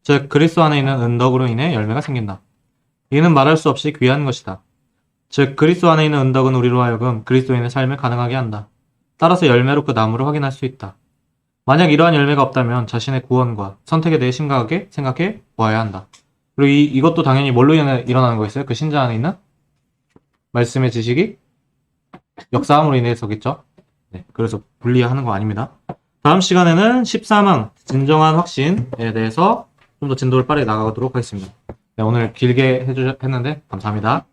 [SPEAKER 2] 즉 그리스도 안에 있는 은덕으로 인해 열매가 생긴다. 이는 말할 수 없이 귀한 것이다. 즉 그리스도 안에 있는 은덕은 우리로 하여금 그리스도인의 삶을 가능하게 한다. 따라서 열매로 그 나무를 확인할 수 있다. 만약 이러한 열매가 없다면 자신의 구원과 선택에 대해 심각하게 생각해 보아야 한다. 그리고 이것도 당연히 뭘로 일어나는 거겠어요? 그 신자 안에 있는 말씀의 지식이 역사함으로 인해서겠죠? 네, 그래서 분리하는 거 아닙니다. 다음 시간에는 13항 진정한 확신에 대해서 좀 더 진도를 빠르게 나가도록 하겠습니다. 네, 오늘 길게 했는데 감사합니다.